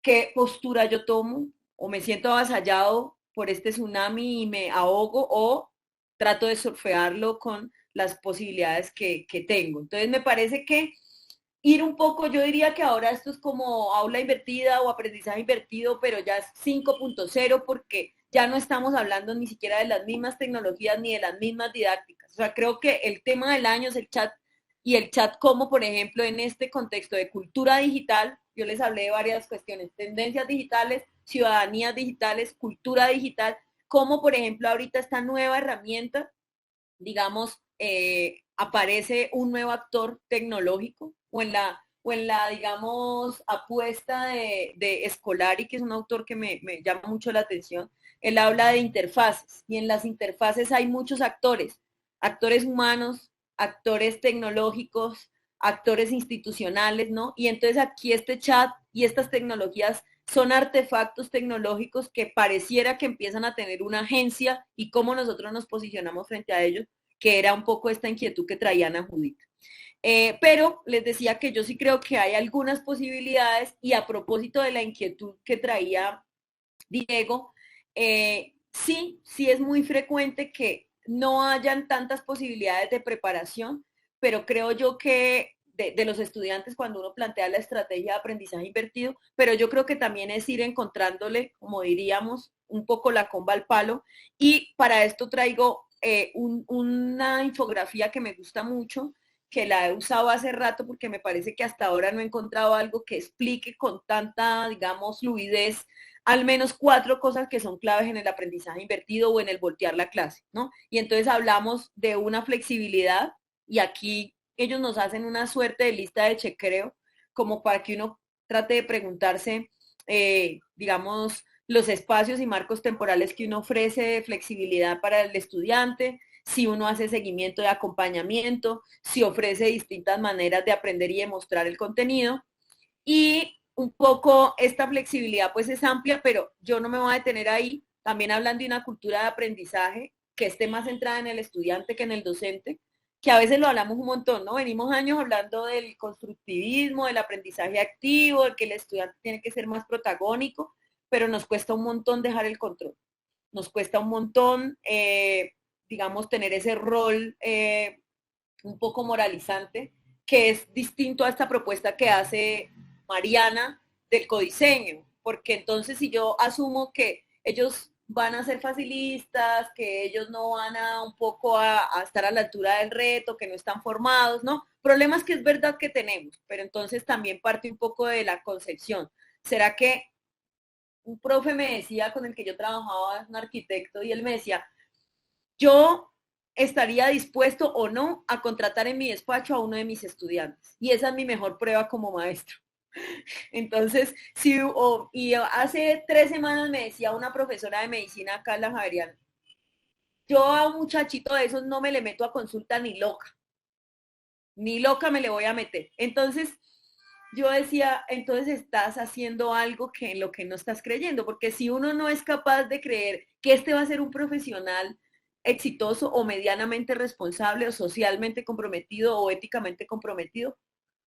qué postura yo tomo, o me siento avasallado por este tsunami y me ahogo, o trato de surfearlo con las posibilidades que tengo. Entonces me parece que ir un poco, yo diría que ahora esto es como aula invertida o aprendizaje invertido, pero ya es 5.0 porque ya no estamos hablando ni siquiera de las mismas tecnologías ni de las mismas didácticas. O sea, creo que el tema del año es el chat y el chat como, por ejemplo, en este contexto de cultura digital, yo les hablé de varias cuestiones, tendencias digitales, ciudadanías digitales, cultura digital, como por ejemplo ahorita esta nueva herramienta, digamos, aparece un nuevo actor tecnológico o en la digamos, apuesta de Scolari, que es un autor que me llama mucho la atención. Él habla de interfaces y en las interfaces hay muchos actores, actores humanos, actores tecnológicos, actores institucionales, ¿no? Y entonces aquí este chat y estas tecnologías son artefactos tecnológicos que pareciera que empiezan a tener una agencia y cómo nosotros nos posicionamos frente a ellos, que era un poco esta inquietud que traía Ana Judith. Pero les decía que yo sí creo que hay algunas posibilidades y a propósito de la inquietud que traía Diego, sí es muy frecuente que no hayan tantas posibilidades de preparación, pero creo yo que de los estudiantes cuando uno plantea la estrategia de aprendizaje invertido, pero yo creo que también es ir encontrándole, como diríamos, un poco la comba al palo, y para esto traigo una infografía que me gusta mucho, que la he usado hace rato porque me parece que hasta ahora no he encontrado algo que explique con tanta, digamos, fluidez al menos 4 cosas que son claves en el aprendizaje invertido o en el voltear la clase, ¿no? Y entonces hablamos de una flexibilidad y aquí ellos nos hacen una suerte de lista de chequeo como para que uno trate de preguntarse, digamos, los espacios y marcos temporales que uno ofrece de flexibilidad para el estudiante, si uno hace seguimiento de acompañamiento, si ofrece distintas maneras de aprender y demostrar el contenido. Y un poco esta flexibilidad pues es amplia, pero yo no me voy a detener ahí. También hablan de una cultura de aprendizaje que esté más centrada en el estudiante que en el docente, que a veces lo hablamos un montón, ¿no? Venimos años hablando del constructivismo, del aprendizaje activo, de que el estudiante tiene que ser más protagónico, pero nos cuesta un montón dejar el control. Nos cuesta un montón, digamos, tener ese rol un poco moralizante, que es distinto a esta propuesta que hace Mariana del codiseño, porque entonces si yo asumo que ellos van a ser facilistas, que ellos no van a un poco a estar a la altura del reto, que no están formados, ¿no? Problemas que es verdad que tenemos, pero entonces también parte un poco de la concepción. ¿Será que un profe me decía con el que yo trabajaba, es un arquitecto, y él me decía, yo estaría dispuesto o no a contratar en mi despacho a uno de mis estudiantes? Y esa es mi mejor prueba como maestro. Entonces, sí, y hace 3 semanas me decía una profesora de medicina, Carla Javeriana, yo a un muchachito de esos no me le meto a consulta ni loca me le voy a meter. Entonces, yo decía, entonces estás haciendo algo que en lo que no estás creyendo, porque si uno no es capaz de creer que este va a ser un profesional exitoso o medianamente responsable o socialmente comprometido o éticamente comprometido,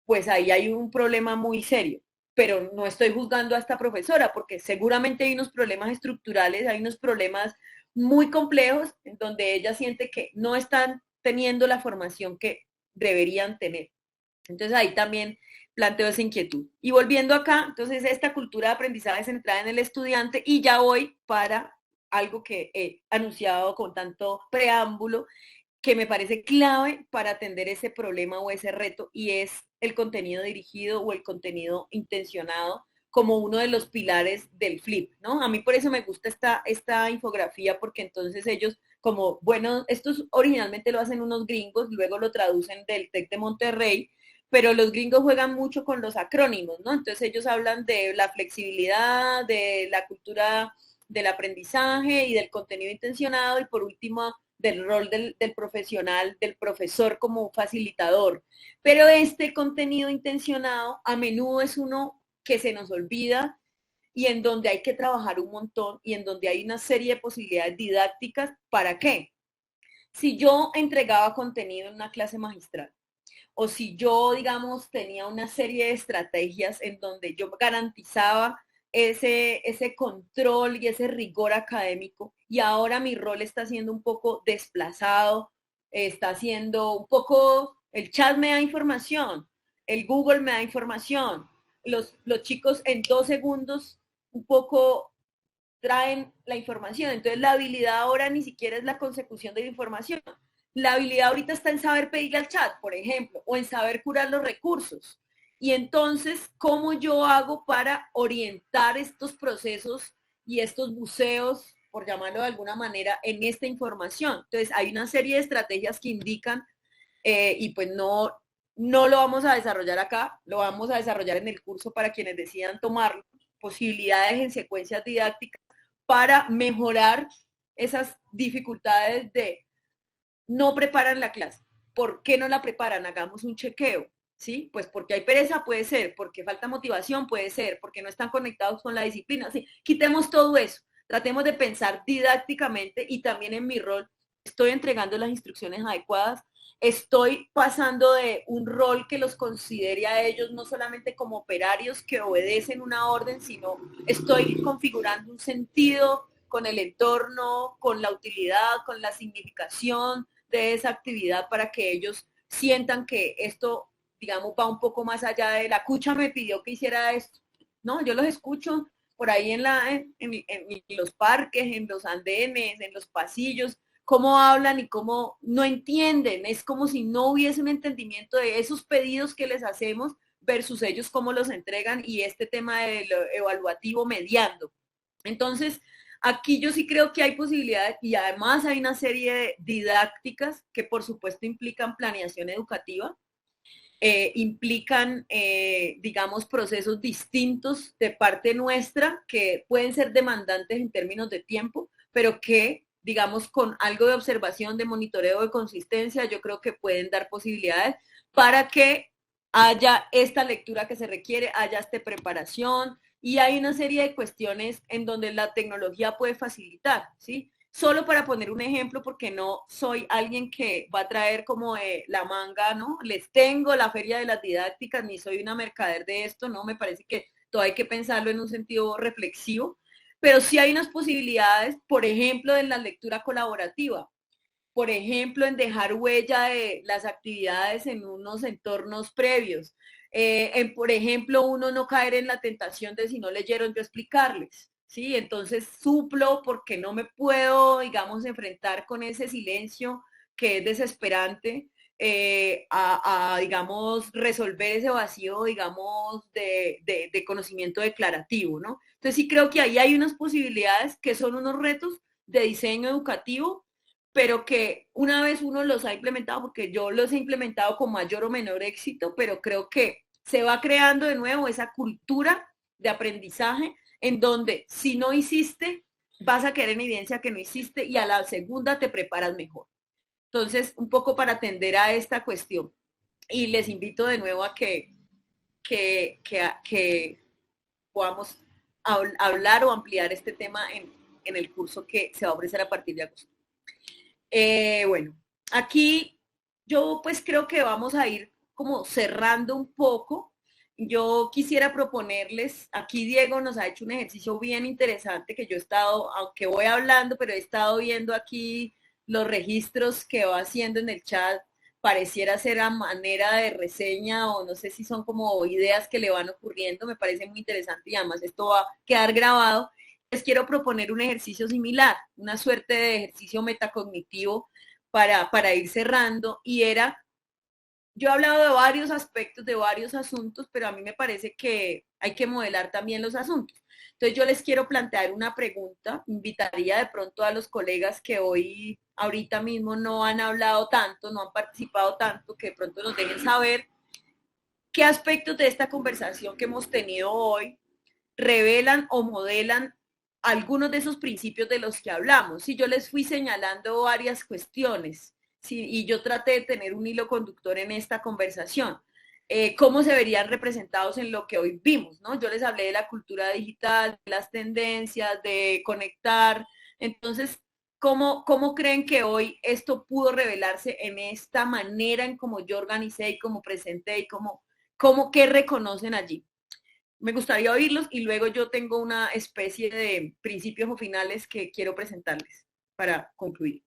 pues ahí hay un problema muy serio. Pero no estoy juzgando a esta profesora porque seguramente hay unos problemas estructurales, hay unos problemas muy complejos en donde ella siente que no están teniendo la formación que deberían tener. Entonces ahí también planteo esa inquietud. Y volviendo acá, entonces esta cultura de aprendizaje centrada en el estudiante, y ya voy para algo que he anunciado con tanto preámbulo, que me parece clave para atender ese problema o ese reto, y es el contenido dirigido o el contenido intencionado como uno de los pilares del FLIP, ¿no? A mí por eso me gusta esta infografía, porque entonces ellos, como, bueno, estos originalmente lo hacen unos gringos, luego lo traducen del TEC de Monterrey, pero los gringos juegan mucho con los acrónimos, ¿no? Entonces ellos hablan de la flexibilidad, de la cultura del aprendizaje y del contenido intencionado, y por último del rol del profesional, del profesor como facilitador. Pero este contenido intencionado a menudo es uno que se nos olvida y en donde hay que trabajar un montón y en donde hay una serie de posibilidades didácticas. ¿Para qué? Si yo entregaba contenido en una clase magistral, o si yo, digamos, tenía una serie de estrategias en donde yo garantizaba ese control y ese rigor académico, y ahora mi rol está siendo un poco desplazado, está siendo un poco, el chat me da información, el Google me da información, los chicos en 2 segundos un poco traen la información, entonces la habilidad ahora ni siquiera es la consecución de la información. La habilidad ahorita está en saber pedirle al chat, por ejemplo, o en saber curar los recursos. Y entonces, ¿cómo yo hago para orientar estos procesos y estos buceos, por llamarlo de alguna manera, en esta información? Entonces, hay una serie de estrategias que indican, y pues no lo vamos a desarrollar acá, lo vamos a desarrollar en el curso para quienes decidan tomarlo, posibilidades en secuencias didácticas para mejorar esas dificultades de no preparan la clase. ¿Por qué no la preparan? Hagamos un chequeo, ¿sí? Pues porque hay pereza, puede ser, porque falta motivación, puede ser, porque no están conectados con la disciplina, ¿sí? Quitemos todo eso, tratemos de pensar didácticamente, y también en mi rol, estoy entregando las instrucciones adecuadas, estoy pasando de un rol que los considere a ellos no solamente como operarios que obedecen una orden, sino estoy configurando un sentido con el entorno, con la utilidad, con la significación de esa actividad, para que ellos sientan que esto, digamos, va un poco más allá de la cucha me pidió que hiciera esto. No, yo los escucho por ahí en los parques, en los andenes, en los pasillos, cómo hablan y cómo no entienden. Es como si no hubiese un entendimiento de esos pedidos que les hacemos versus ellos cómo los entregan y este tema del evaluativo mediando. Entonces, aquí yo sí creo que hay posibilidades y además hay una serie de didácticas que por supuesto implican planeación educativa, implican, digamos, procesos distintos de parte nuestra que pueden ser demandantes en términos de tiempo, pero que, digamos, con algo de observación, de monitoreo, de consistencia, yo creo que pueden dar posibilidades para que haya esta lectura que se requiere, haya esta preparación, y hay una serie de cuestiones en donde la tecnología puede facilitar, ¿sí? Solo para poner un ejemplo, porque no soy alguien que va a traer como la manga, ¿no? Les tengo la feria de las didácticas, ni soy una mercader de esto, ¿no? Me parece que todo hay que pensarlo en un sentido reflexivo, pero sí hay unas posibilidades, por ejemplo, en la lectura colaborativa, por ejemplo, en dejar huella de las actividades en unos entornos previos, por ejemplo, uno no caer en la tentación de si no leyeron yo explicarles, ¿sí? Entonces suplo porque no me puedo, digamos, enfrentar con ese silencio que es desesperante, digamos, resolver ese vacío, digamos, de conocimiento declarativo, ¿no? Entonces sí creo que ahí hay unas posibilidades que son unos retos de diseño educativo, pero que una vez uno los ha implementado, porque yo los he implementado con mayor o menor éxito, pero creo que se va creando de nuevo esa cultura de aprendizaje en donde si no hiciste, vas a quedar en evidencia que no hiciste y a la segunda te preparas mejor. Entonces, un poco para atender a esta cuestión. Y les invito de nuevo a que podamos hablar o ampliar este tema en el curso que se va a ofrecer a partir de agosto. Bueno, aquí yo pues creo que vamos a ir como cerrando un poco. Yo quisiera proponerles, aquí Diego nos ha hecho un ejercicio bien interesante que yo he estado, aunque voy hablando, pero he estado viendo aquí los registros que va haciendo en el chat, pareciera ser a manera de reseña o no sé si son como ideas que le van ocurriendo, me parece muy interesante y además esto va a quedar grabado. Les quiero proponer un ejercicio similar, una suerte de ejercicio metacognitivo para ir cerrando, y era, yo he hablado de varios aspectos, de varios asuntos, pero a mí me parece que hay que modelar también los asuntos. Entonces yo les quiero plantear una pregunta, invitaría de pronto a los colegas que hoy, ahorita mismo no han hablado tanto, no han participado tanto, que de pronto nos dejen saber qué aspectos de esta conversación que hemos tenido hoy revelan o modelan algunos de esos principios de los que hablamos. Si yo les fui señalando varias cuestiones, ¿sí? Y yo traté de tener un hilo conductor en esta conversación. ¿Cómo se verían representados en lo que hoy vimos, ¿no? Yo les hablé de la cultura digital, de las tendencias, de conectar. Entonces, ¿cómo creen que hoy esto pudo revelarse en esta manera en cómo yo organicé y cómo presenté y qué reconocen allí? Me gustaría oírlos y luego yo tengo una especie de principios o finales que quiero presentarles para concluir.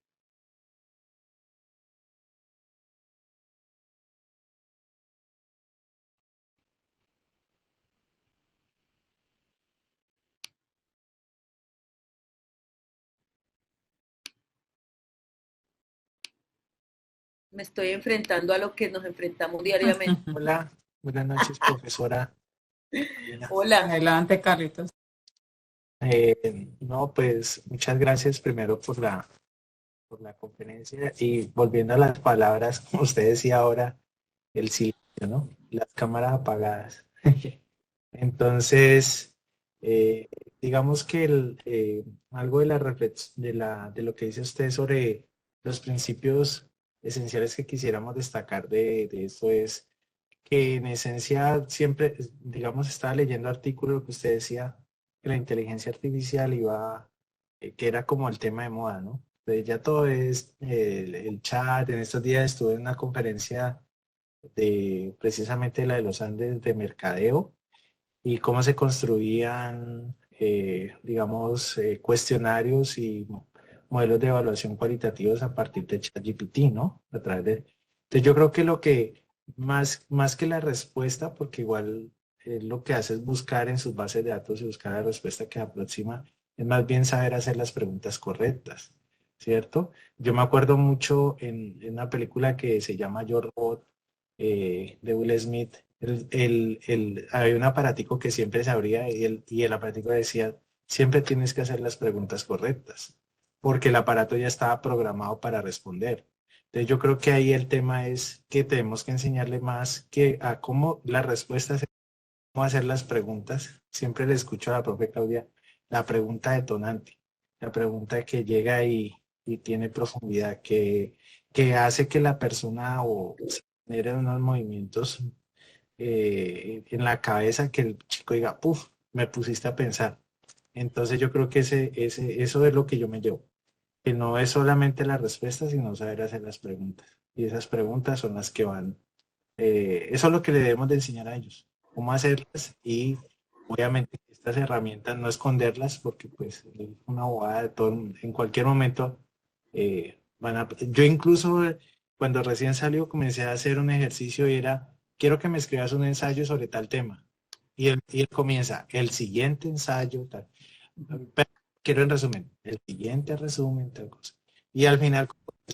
Me estoy enfrentando a lo que nos enfrentamos diariamente. Hola, buenas noches, profesora. Hola. Adelante, Carlitos. No, pues muchas gracias primero por la conferencia, y volviendo a las palabras, como usted decía ahora, el silencio, ¿no? Las cámaras apagadas. Entonces, digamos que algo de la de lo que dice usted sobre los principios esenciales que quisiéramos destacar de esto es que en esencia siempre, digamos, estaba leyendo artículos que usted decía que la inteligencia artificial que era como el tema de moda, ¿no? Entonces ya todo es el chat. En estos días estuve en una conferencia precisamente la de los Andes de mercadeo, y cómo se construían, digamos, cuestionarios y modelos de evaluación cualitativos a partir de ChatGPT, ¿no? Entonces yo creo que lo que, más que la respuesta, porque igual lo que hace es buscar en sus bases de datos y buscar la respuesta que aproxima, es más bien saber hacer las preguntas correctas. ¿cierto? Yo me acuerdo mucho en una película que se llama Yo Robot, de Will Smith, había un aparatico que siempre se abría y el aparatico decía, siempre tienes que hacer las preguntas correctas, porque el aparato ya estaba programado para responder. Entonces yo creo que ahí el tema es que tenemos que enseñarle más que a cómo las respuestas, cómo hacer las preguntas. Siempre le escucho a la profe Claudia la pregunta detonante, la pregunta que llega y tiene profundidad, que hace que la persona o se genere unos movimientos en la cabeza que el chico diga, puf, me pusiste a pensar. Entonces yo creo que eso es lo que yo me llevo, que no es solamente la respuesta, sino saber hacer las preguntas. Y esas preguntas son las que van, eso es lo que le debemos de enseñar a ellos, cómo hacerlas y obviamente estas herramientas no esconderlas porque pues es una bobada de todo, en cualquier momento yo incluso cuando recién salió comencé a hacer un ejercicio y era, quiero que me escribas un ensayo sobre tal tema. Y él comienza, el siguiente ensayo, tal. Pero quiero en resumen, el siguiente resumen, tal cosa. Y al final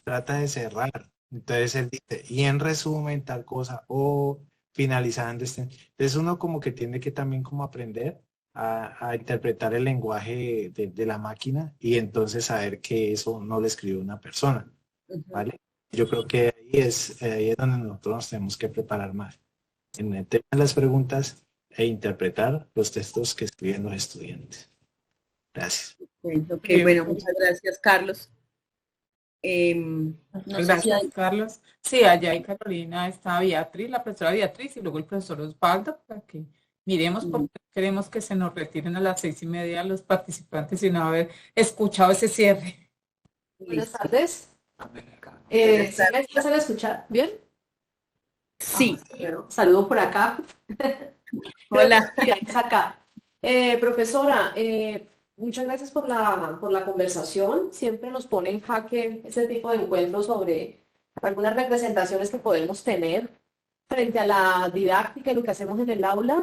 trata de cerrar. Entonces él dice, y en resumen, tal cosa, o finalizando este. Entonces uno como que tiene que también como aprender a interpretar el lenguaje de la máquina y entonces saber que eso no lo escribió una persona, ¿vale? Yo creo que ahí es donde nosotros nos tenemos que preparar más. En el tema de las preguntas e interpretar los textos que escriben los estudiantes. Gracias. Okay, bueno, muchas gracias, Carlos. No Gracias, sé si Carlos. Sí, allá en Carolina está Beatriz, la profesora Beatriz, y luego el profesor Osvaldo, para que miremos, porque queremos que se nos retiren a las 6:30 los participantes sin haber escuchado ese cierre. Buenas tardes. Buenas ¿Sí me alcanzan a escuchar bien? sí. Bueno, saludo por acá. Hola. Acá. Profesora, muchas gracias por la conversación. Siempre nos pone en jaque ese tipo de encuentros sobre algunas representaciones que podemos tener frente a la didáctica y lo que hacemos en el aula.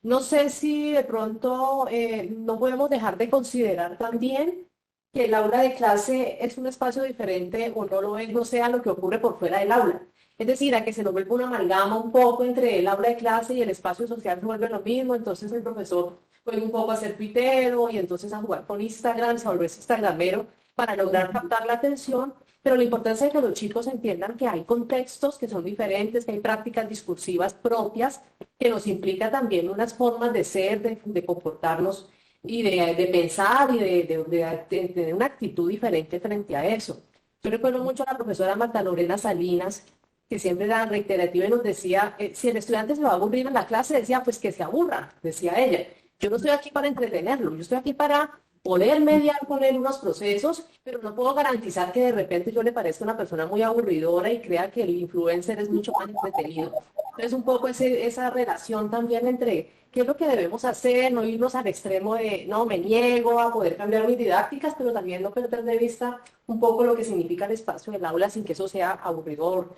No sé si de pronto no podemos dejar de considerar también que el aula de clase es un espacio diferente o no lo es, no sea lo que ocurre por fuera del aula. Es decir, a que se nos vuelve una amalgama un poco entre el aula de clase y el espacio social se vuelve lo mismo, entonces el profesor juega un poco a ser tuitero y entonces a jugar con Instagram, a volverse instagramero para lograr captar la atención, pero la importancia de que los chicos entiendan que hay contextos que son diferentes, que hay prácticas discursivas propias, que nos implica también unas formas de ser, de comportarnos y de pensar y de tener una actitud diferente frente a eso. Yo recuerdo mucho a la profesora Marta Lorena Salinas, que siempre era reiterativa y nos decía, si el estudiante se va a aburrir en la clase, decía, pues que se aburra, decía ella. Yo no estoy aquí para entretenerlo, yo estoy aquí para poder mediar con él unos procesos, pero no puedo garantizar que de repente yo le parezca una persona muy aburridora y crea que el influencer es mucho más entretenido. Entonces un poco esa relación también entre qué es lo que debemos hacer, no irnos al extremo de, no, me niego a poder cambiar mis didácticas, pero también no perder de vista un poco lo que significa el espacio del aula sin que eso sea aburridor,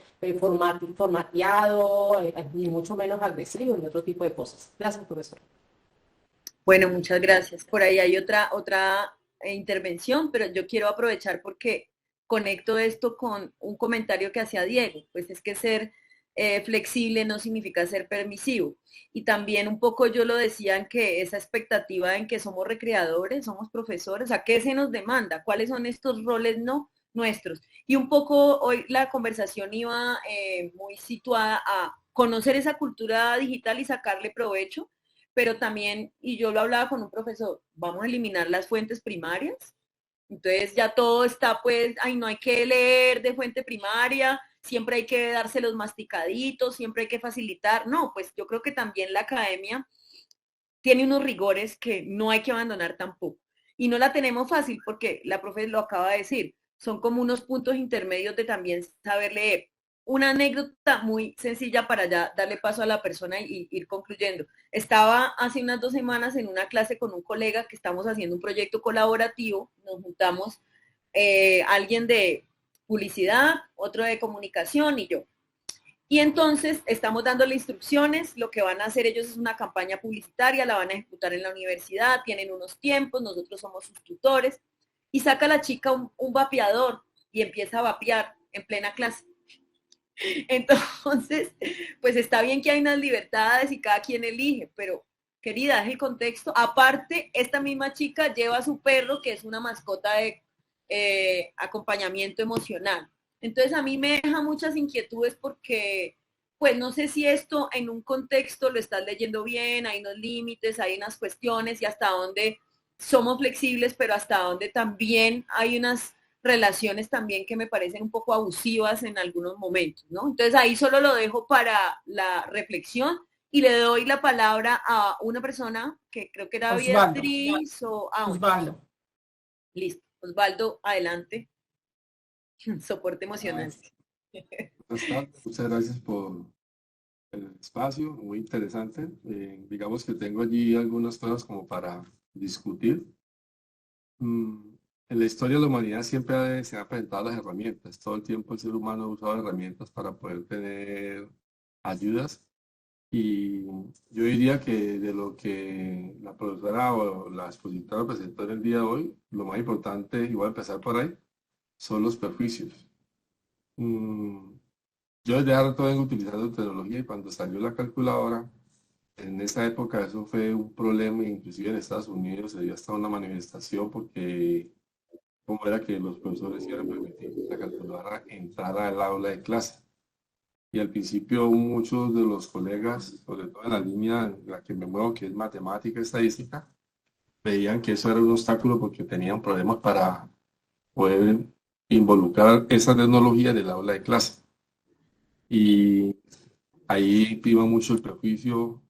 formateado, ni mucho menos agresivo, ni otro tipo de cosas. Gracias, profesor. Bueno, muchas gracias. Por ahí hay otra intervención, pero yo quiero aprovechar porque conecto esto con un comentario que hacía Diego, pues es que ser flexible no significa ser permisivo. Y también un poco yo lo decía en que esa expectativa en que somos recreadores, somos profesores, ¿a qué se nos demanda? ¿Cuáles son estos roles no nuestros? Y un poco hoy la conversación iba muy situada a conocer esa cultura digital y sacarle provecho, pero también, y yo lo hablaba con un profesor, vamos a eliminar las fuentes primarias. Entonces ya todo está pues, ay, no hay que leer de fuente primaria, siempre hay que darse los masticaditos, siempre hay que facilitar. No, pues yo creo que también la academia tiene unos rigores que no hay que abandonar tampoco. Y no la tenemos fácil porque la profe lo acaba de decir, son como unos puntos intermedios de también saber leer. Una anécdota muy sencilla para ya darle paso a la persona y ir concluyendo. Estaba hace unas 2 semanas en una clase con un colega que estamos haciendo un proyecto colaborativo, nos juntamos alguien de publicidad, otro de comunicación y yo. Y entonces estamos dándole instrucciones, lo que van a hacer ellos es una campaña publicitaria, la van a ejecutar en la universidad, tienen unos tiempos, nosotros somos sus tutores. y saca a la chica un vapeador y empieza a vapear en plena clase. Entonces, pues está bien que hay unas libertades y cada quien elige, pero querida, es el contexto. Aparte, esta misma chica lleva a su perro, que es una mascota de acompañamiento emocional. Entonces, a mí me deja muchas inquietudes porque, pues, no sé si esto en un contexto lo estás leyendo bien, hay unos límites, hay unas cuestiones y hasta dónde somos flexibles, pero hasta dónde también hay unas relaciones también que me parecen un poco abusivas en algunos momentos, ¿no? Entonces ahí solo lo dejo para la reflexión y le doy la palabra a una persona que creo que era Osvaldo. Beatriz o... Osvaldo. Listo. Osvaldo, adelante. Soporte emocional. Muchas gracias por el espacio, muy interesante. Digamos que tengo allí algunas cosas como para discutir. En la historia de la humanidad siempre se han presentado las herramientas. Todo el tiempo el ser humano ha usado herramientas para poder tener ayudas. Y yo diría que de lo que la profesora o la expositora presentó en el día de hoy, lo más importante, y voy a empezar por ahí, son los perjuicios. Yo desde hace rato vengo utilizando tecnología y cuando salió la calculadora, en esa época eso fue un problema, inclusive en Estados Unidos se dio hasta una manifestación porque cómo era que los profesores iban a permitir que la calculadora entrara al aula de clase. Y al principio muchos de los colegas, sobre todo en la línea en la que me muevo, que es matemática y estadística, veían que eso era un obstáculo porque tenían problemas para poder involucrar esa tecnología en el aula de clase. Y ahí priva mucho el prejuicio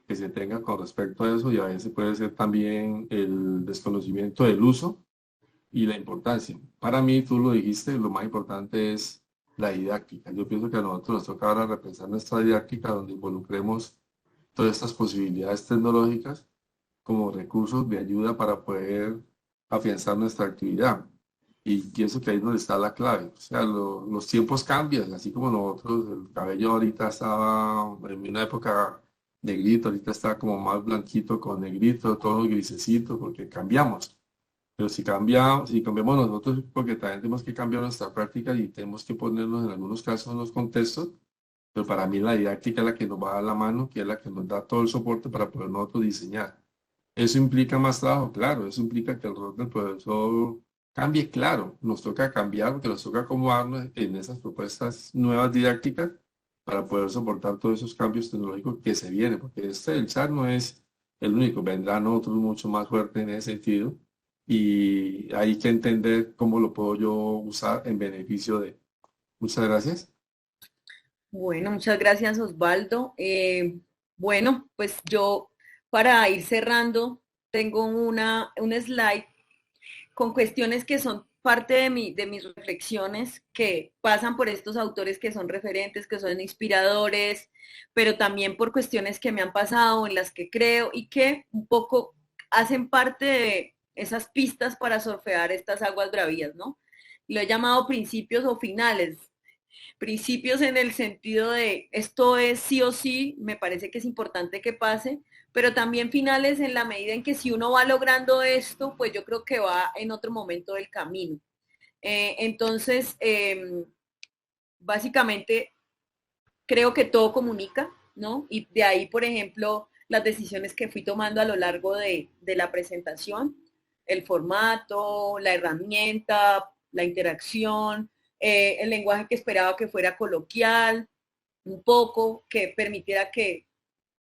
que se tenga con respecto a eso y a veces puede ser también el desconocimiento del uso y la importancia. Para mí, tú lo dijiste, lo más importante es la didáctica. Yo pienso que a nosotros nos toca ahora repensar nuestra didáctica donde involucremos todas estas posibilidades tecnológicas como recursos de ayuda para poder afianzar nuestra actividad. Y pienso que ahí es donde está la clave. O sea, los tiempos cambian, así como nosotros, el cabello ahorita estaba en una época negrito, ahorita está como más blanquito con negrito, todo grisecito, porque cambiamos. Pero si cambiamos nosotros, porque también tenemos que cambiar nuestra práctica y tenemos que ponernos en algunos casos en los contextos, pero para mí la didáctica es la que nos va a dar la mano, que es la que nos da todo el soporte para poder nosotros diseñar. ¿Eso implica más trabajo? Claro, eso implica que el rol del profesor cambie, claro, nos toca cambiar, porque nos toca acomodarnos en esas propuestas nuevas didácticas para poder soportar todos esos cambios tecnológicos que se vienen, porque el chat no es el único, vendrán otros mucho más fuertes en ese sentido, y hay que entender cómo lo puedo yo usar en beneficio de. Muchas gracias. Bueno, muchas gracias Osvaldo. Bueno, pues yo para ir cerrando tengo un slide con cuestiones que son parte de mis reflexiones que pasan por estos autores que son referentes, que son inspiradores, pero también por cuestiones que me han pasado, en las que creo y que un poco hacen parte de esas pistas para surfear estas aguas bravías, ¿no? Lo he llamado principios o finales. Principios en el sentido de esto es sí o sí, me parece que es importante que pase, pero también finales en la medida en que si uno va logrando esto, pues yo creo que va en otro momento del camino. Entonces, básicamente, creo que todo comunica, ¿no? Y de ahí, por ejemplo, las decisiones que fui tomando a lo largo de la presentación, el formato, la herramienta, la interacción, el lenguaje que esperaba que fuera coloquial, un poco, que permitiera que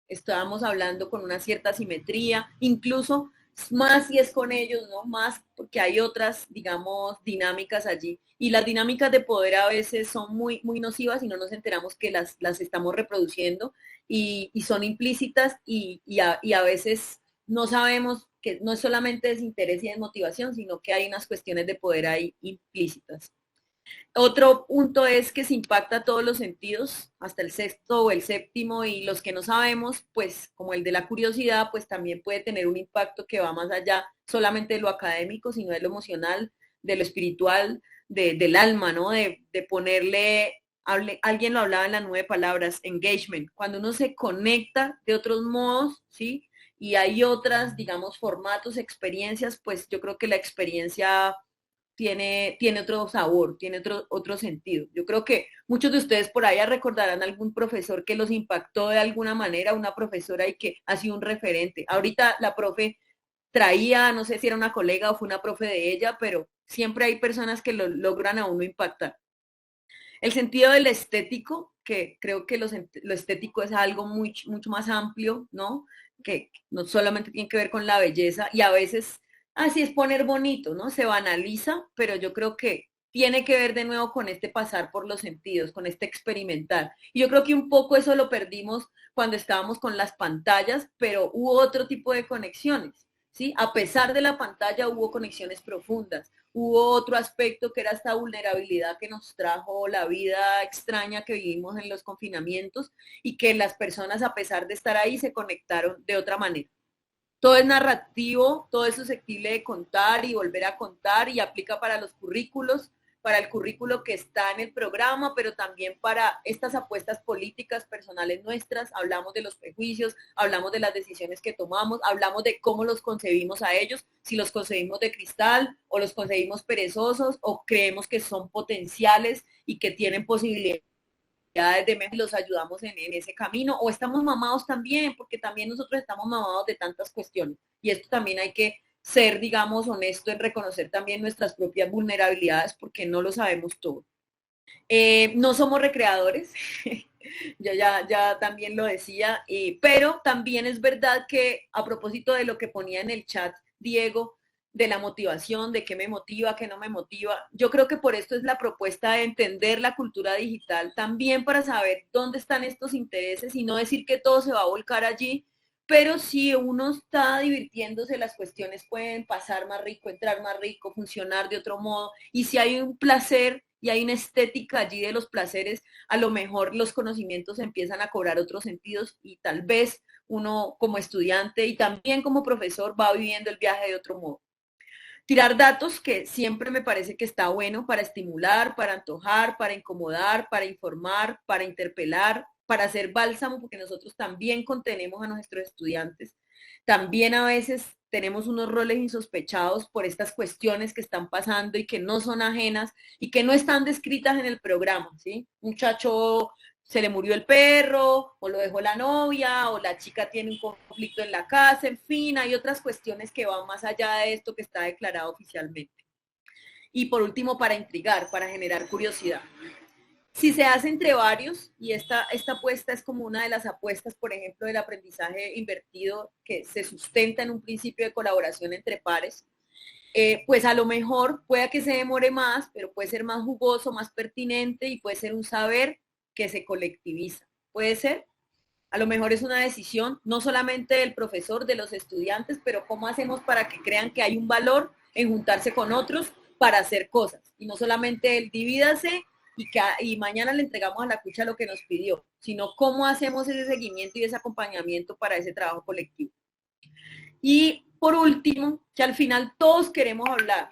estábamos hablando con una cierta simetría, incluso más si es con ellos, ¿no? Más porque hay otras, digamos, dinámicas allí. Y las dinámicas de poder a veces son muy, muy nocivas y no nos enteramos que las estamos reproduciendo y son implícitas y a veces no sabemos que no es solamente desinterés y desmotivación, sino que hay unas cuestiones de poder ahí implícitas. Otro punto es que se impacta a todos los sentidos, hasta el sexto o el séptimo, y los que no sabemos, pues como el de la curiosidad, pues también puede tener un impacto que va más allá solamente de lo académico, sino de lo emocional, de lo espiritual, del alma, ¿no? De ponerle, alguien lo hablaba en las 9 palabras, engagement, cuando uno se conecta de otros modos, ¿sí? Y hay otras, digamos, formatos, experiencias, pues yo creo que la experiencia tiene otro sabor, tiene otro sentido. Yo creo que muchos de ustedes por ahí recordarán algún profesor que los impactó de alguna manera, una profesora y que ha sido un referente. Ahorita la profe traía, no sé si era una colega o fue una profe de ella, pero siempre hay personas que lo logran a uno impactar. El sentido del estético, que creo que lo estético es algo mucho más amplio, ¿no? Que no solamente tiene que ver con la belleza y a veces así es poner bonito, ¿no? Se banaliza, pero yo creo que tiene que ver de nuevo con este pasar por los sentidos, con este experimentar. Y yo creo que un poco eso lo perdimos cuando estábamos con las pantallas, pero hubo otro tipo de conexiones, ¿sí? A pesar de la pantalla hubo conexiones profundas. Hubo otro aspecto que era esta vulnerabilidad que nos trajo la vida extraña que vivimos en los confinamientos y que las personas, a pesar de estar ahí, se conectaron de otra manera. Todo es narrativo, todo es susceptible de contar y volver a contar y aplica para los currículos, para el currículo que está en el programa, pero también para estas apuestas políticas personales nuestras. Hablamos de los prejuicios, hablamos de las decisiones que tomamos, hablamos de cómo los concebimos a ellos, si los concebimos de cristal o los concebimos perezosos o creemos que son potenciales y que tienen posibilidades de mejorar y los ayudamos en ese camino, o estamos mamados también, porque también nosotros estamos mamados de tantas cuestiones, y esto también hay que ser, digamos, honesto en reconocer también nuestras propias vulnerabilidades, porque no lo sabemos todo. No somos recreadores, ya también lo decía, pero también es verdad que a propósito de lo que ponía en el chat Diego, de la motivación, de qué me motiva, qué no me motiva. Yo creo que por esto es la propuesta de entender la cultura digital, también para saber dónde están estos intereses y no decir que todo se va a volcar allí, pero si uno está divirtiéndose, las cuestiones pueden pasar más rico, entrar más rico, funcionar de otro modo, y si hay un placer y hay una estética allí de los placeres, a lo mejor los conocimientos empiezan a cobrar otros sentidos y tal vez uno como estudiante y también como profesor va viviendo el viaje de otro modo. Tirar datos, que siempre me parece que está bueno para estimular, para antojar, para incomodar, para informar, para interpelar, para hacer bálsamo, porque nosotros también contenemos a nuestros estudiantes. También a veces tenemos unos roles insospechados por estas cuestiones que están pasando y que no son ajenas y que no están descritas en el programa, ¿sí? Muchacho se le murió el perro, o lo dejó la novia, o la chica tiene un conflicto en la casa, en fin, hay otras cuestiones que van más allá de esto que está declarado oficialmente. Y por último, para intrigar, para generar curiosidad. Si se hace entre varios, y esta apuesta es como una de las apuestas, por ejemplo, del aprendizaje invertido, que se sustenta en un principio de colaboración entre pares, pues a lo mejor puede que se demore más, pero puede ser más jugoso, más pertinente y puede ser un saber que se colectiviza. Puede ser, a lo mejor es una decisión no solamente del profesor, de los estudiantes, pero cómo hacemos para que crean que hay un valor en juntarse con otros para hacer cosas. Y no solamente el divídase y mañana le entregamos a la cucha lo que nos pidió, sino cómo hacemos ese seguimiento y ese acompañamiento para ese trabajo colectivo. Y por último, que al final todos queremos hablar,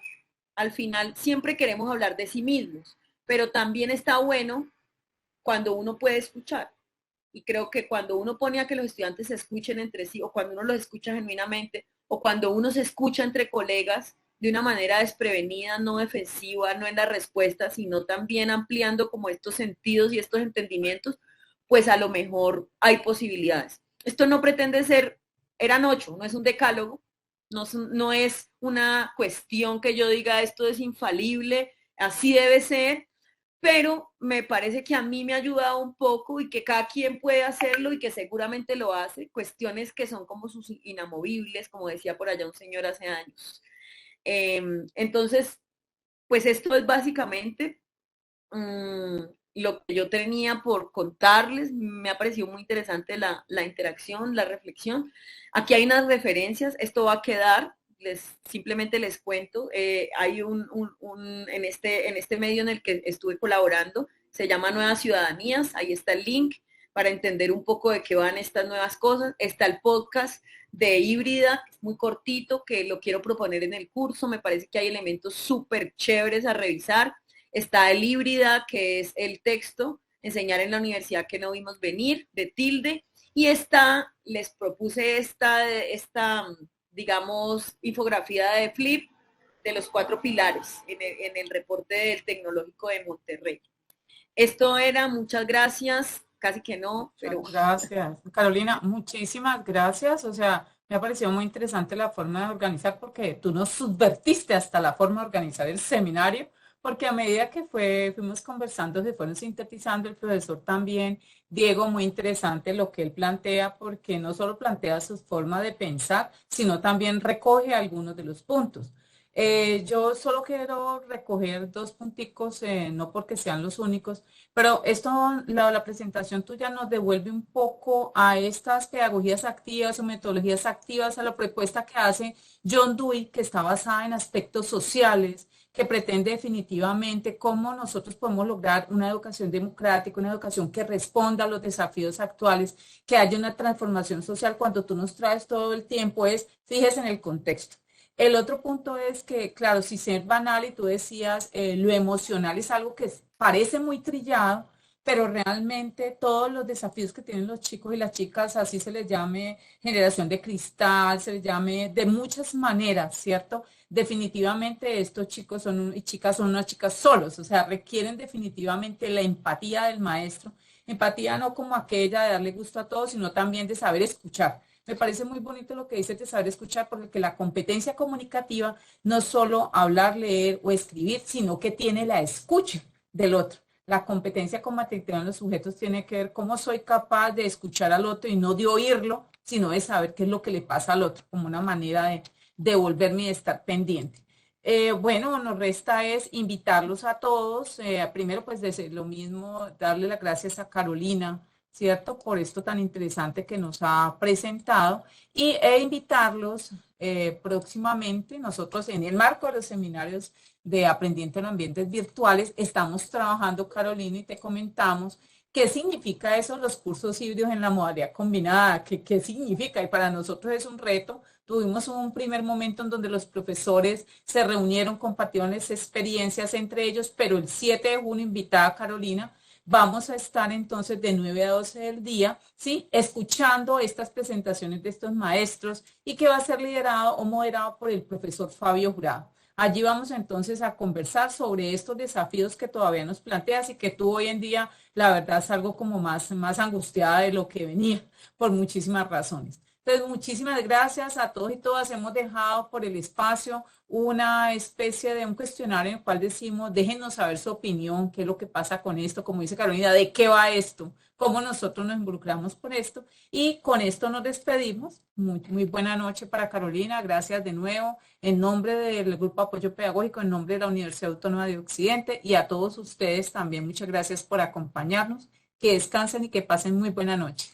al final siempre queremos hablar de sí mismos, pero también está bueno cuando uno puede escuchar. Y creo que cuando uno pone a que los estudiantes se escuchen entre sí, o cuando uno los escucha genuinamente, o cuando uno se escucha entre colegas de una manera desprevenida, no defensiva, no en la respuesta, sino también ampliando como estos sentidos y estos entendimientos, pues a lo mejor hay posibilidades. Esto no pretende ser, eran 8, no es un decálogo, no es una cuestión que yo diga esto es infalible, así debe ser, pero me parece que a mí me ha ayudado un poco y que cada quien puede hacerlo y que seguramente lo hace, cuestiones que son como sus inamovibles, como decía por allá un señor hace años. Entonces, pues esto es básicamente lo que yo tenía por contarles. Me ha parecido muy interesante la interacción, la reflexión. Aquí hay unas referencias, esto va a quedar. Simplemente les cuento, hay en este medio en el que estuve colaborando, se llama Nuevas Ciudadanías, ahí está el link para entender un poco de qué van estas nuevas cosas. Está el podcast de Híbrida, muy cortito, que lo quiero proponer en el curso, me parece que hay elementos súper chéveres a revisar. Está el Híbrida, que es el texto, Enseñar en la Universidad que no vimos venir, de Tilde, y les propuse esta digamos, infografía de Flip, los 4 pilares en el reporte del Tecnológico de Monterrey. Esto era, muchas gracias, casi que no, pero... Gracias. Carolina, muchísimas gracias. O sea, me ha parecido muy interesante la forma de organizar porque tú nos subvertiste hasta la forma de organizar el seminario, porque a medida que fuimos conversando, se fueron sintetizando, el profesor también, Diego, muy interesante lo que él plantea, porque no solo plantea su forma de pensar, sino también recoge algunos de los puntos. Yo solo quiero recoger 2 punticos, no porque sean los únicos, pero la presentación tuya nos devuelve un poco a estas pedagogías activas o metodologías activas, a la propuesta que hace John Dewey, que está basada en aspectos sociales, que pretende definitivamente cómo nosotros podemos lograr una educación democrática, una educación que responda a los desafíos actuales, que haya una transformación social. Cuando tú nos traes todo el tiempo fíjese en el contexto. El otro punto es que, claro, si ser banal, y tú decías, lo emocional es algo que parece muy trillado, pero realmente todos los desafíos que tienen los chicos y las chicas, así se les llame generación de cristal, se les llame de muchas maneras, ¿cierto? Definitivamente estos chicos y chicas son unas chicas solos, o sea, requieren definitivamente la empatía del maestro. Empatía no como aquella de darle gusto a todos, sino también de saber escuchar. Me parece muy bonito lo que dices de saber escuchar, porque la competencia comunicativa no es solo hablar, leer o escribir, sino que tiene la escucha del otro. La competencia comunicativa en los sujetos tiene que ver cómo soy capaz de escuchar al otro y no de oírlo, sino de saber qué es lo que le pasa al otro, como una manera de devolverme y de estar pendiente. Bueno, nos resta es invitarlos a todos. Primero, pues desde lo mismo, darle las gracias a Carolina, ¿cierto? Por esto tan interesante que nos ha presentado e invitarlos próximamente. Nosotros en el marco de los seminarios de Aprendiendo en Ambientes Virtuales estamos trabajando, Carolina, y te comentamos qué significa eso, los cursos híbridos en la modalidad combinada, qué significa, y para nosotros es un reto. Tuvimos un primer momento en donde los profesores se reunieron, compartieron las experiencias entre ellos, pero el 7 de junio, invitada a Carolina, vamos a estar entonces de 9 a 12 del día, ¿sí? Escuchando estas presentaciones de estos maestros y que va a ser liderado o moderado por el profesor Fabio Jurado. Allí vamos entonces a conversar sobre estos desafíos que todavía nos planteas y que tú hoy en día, la verdad, salgo como más angustiada de lo que venía, por muchísimas razones. Entonces, muchísimas gracias a todos y todas. Hemos dejado por el espacio una especie de un cuestionario en el cual decimos, déjenos saber su opinión, qué es lo que pasa con esto, como dice Carolina, de qué va esto, cómo nosotros nos involucramos por esto. Y con esto nos despedimos. Muy buena noche para Carolina. Gracias de nuevo en nombre del Grupo Apoyo Pedagógico, en nombre de la Universidad Autónoma de Occidente, y a todos ustedes también muchas gracias por acompañarnos. Que descansen y que pasen muy buena noche.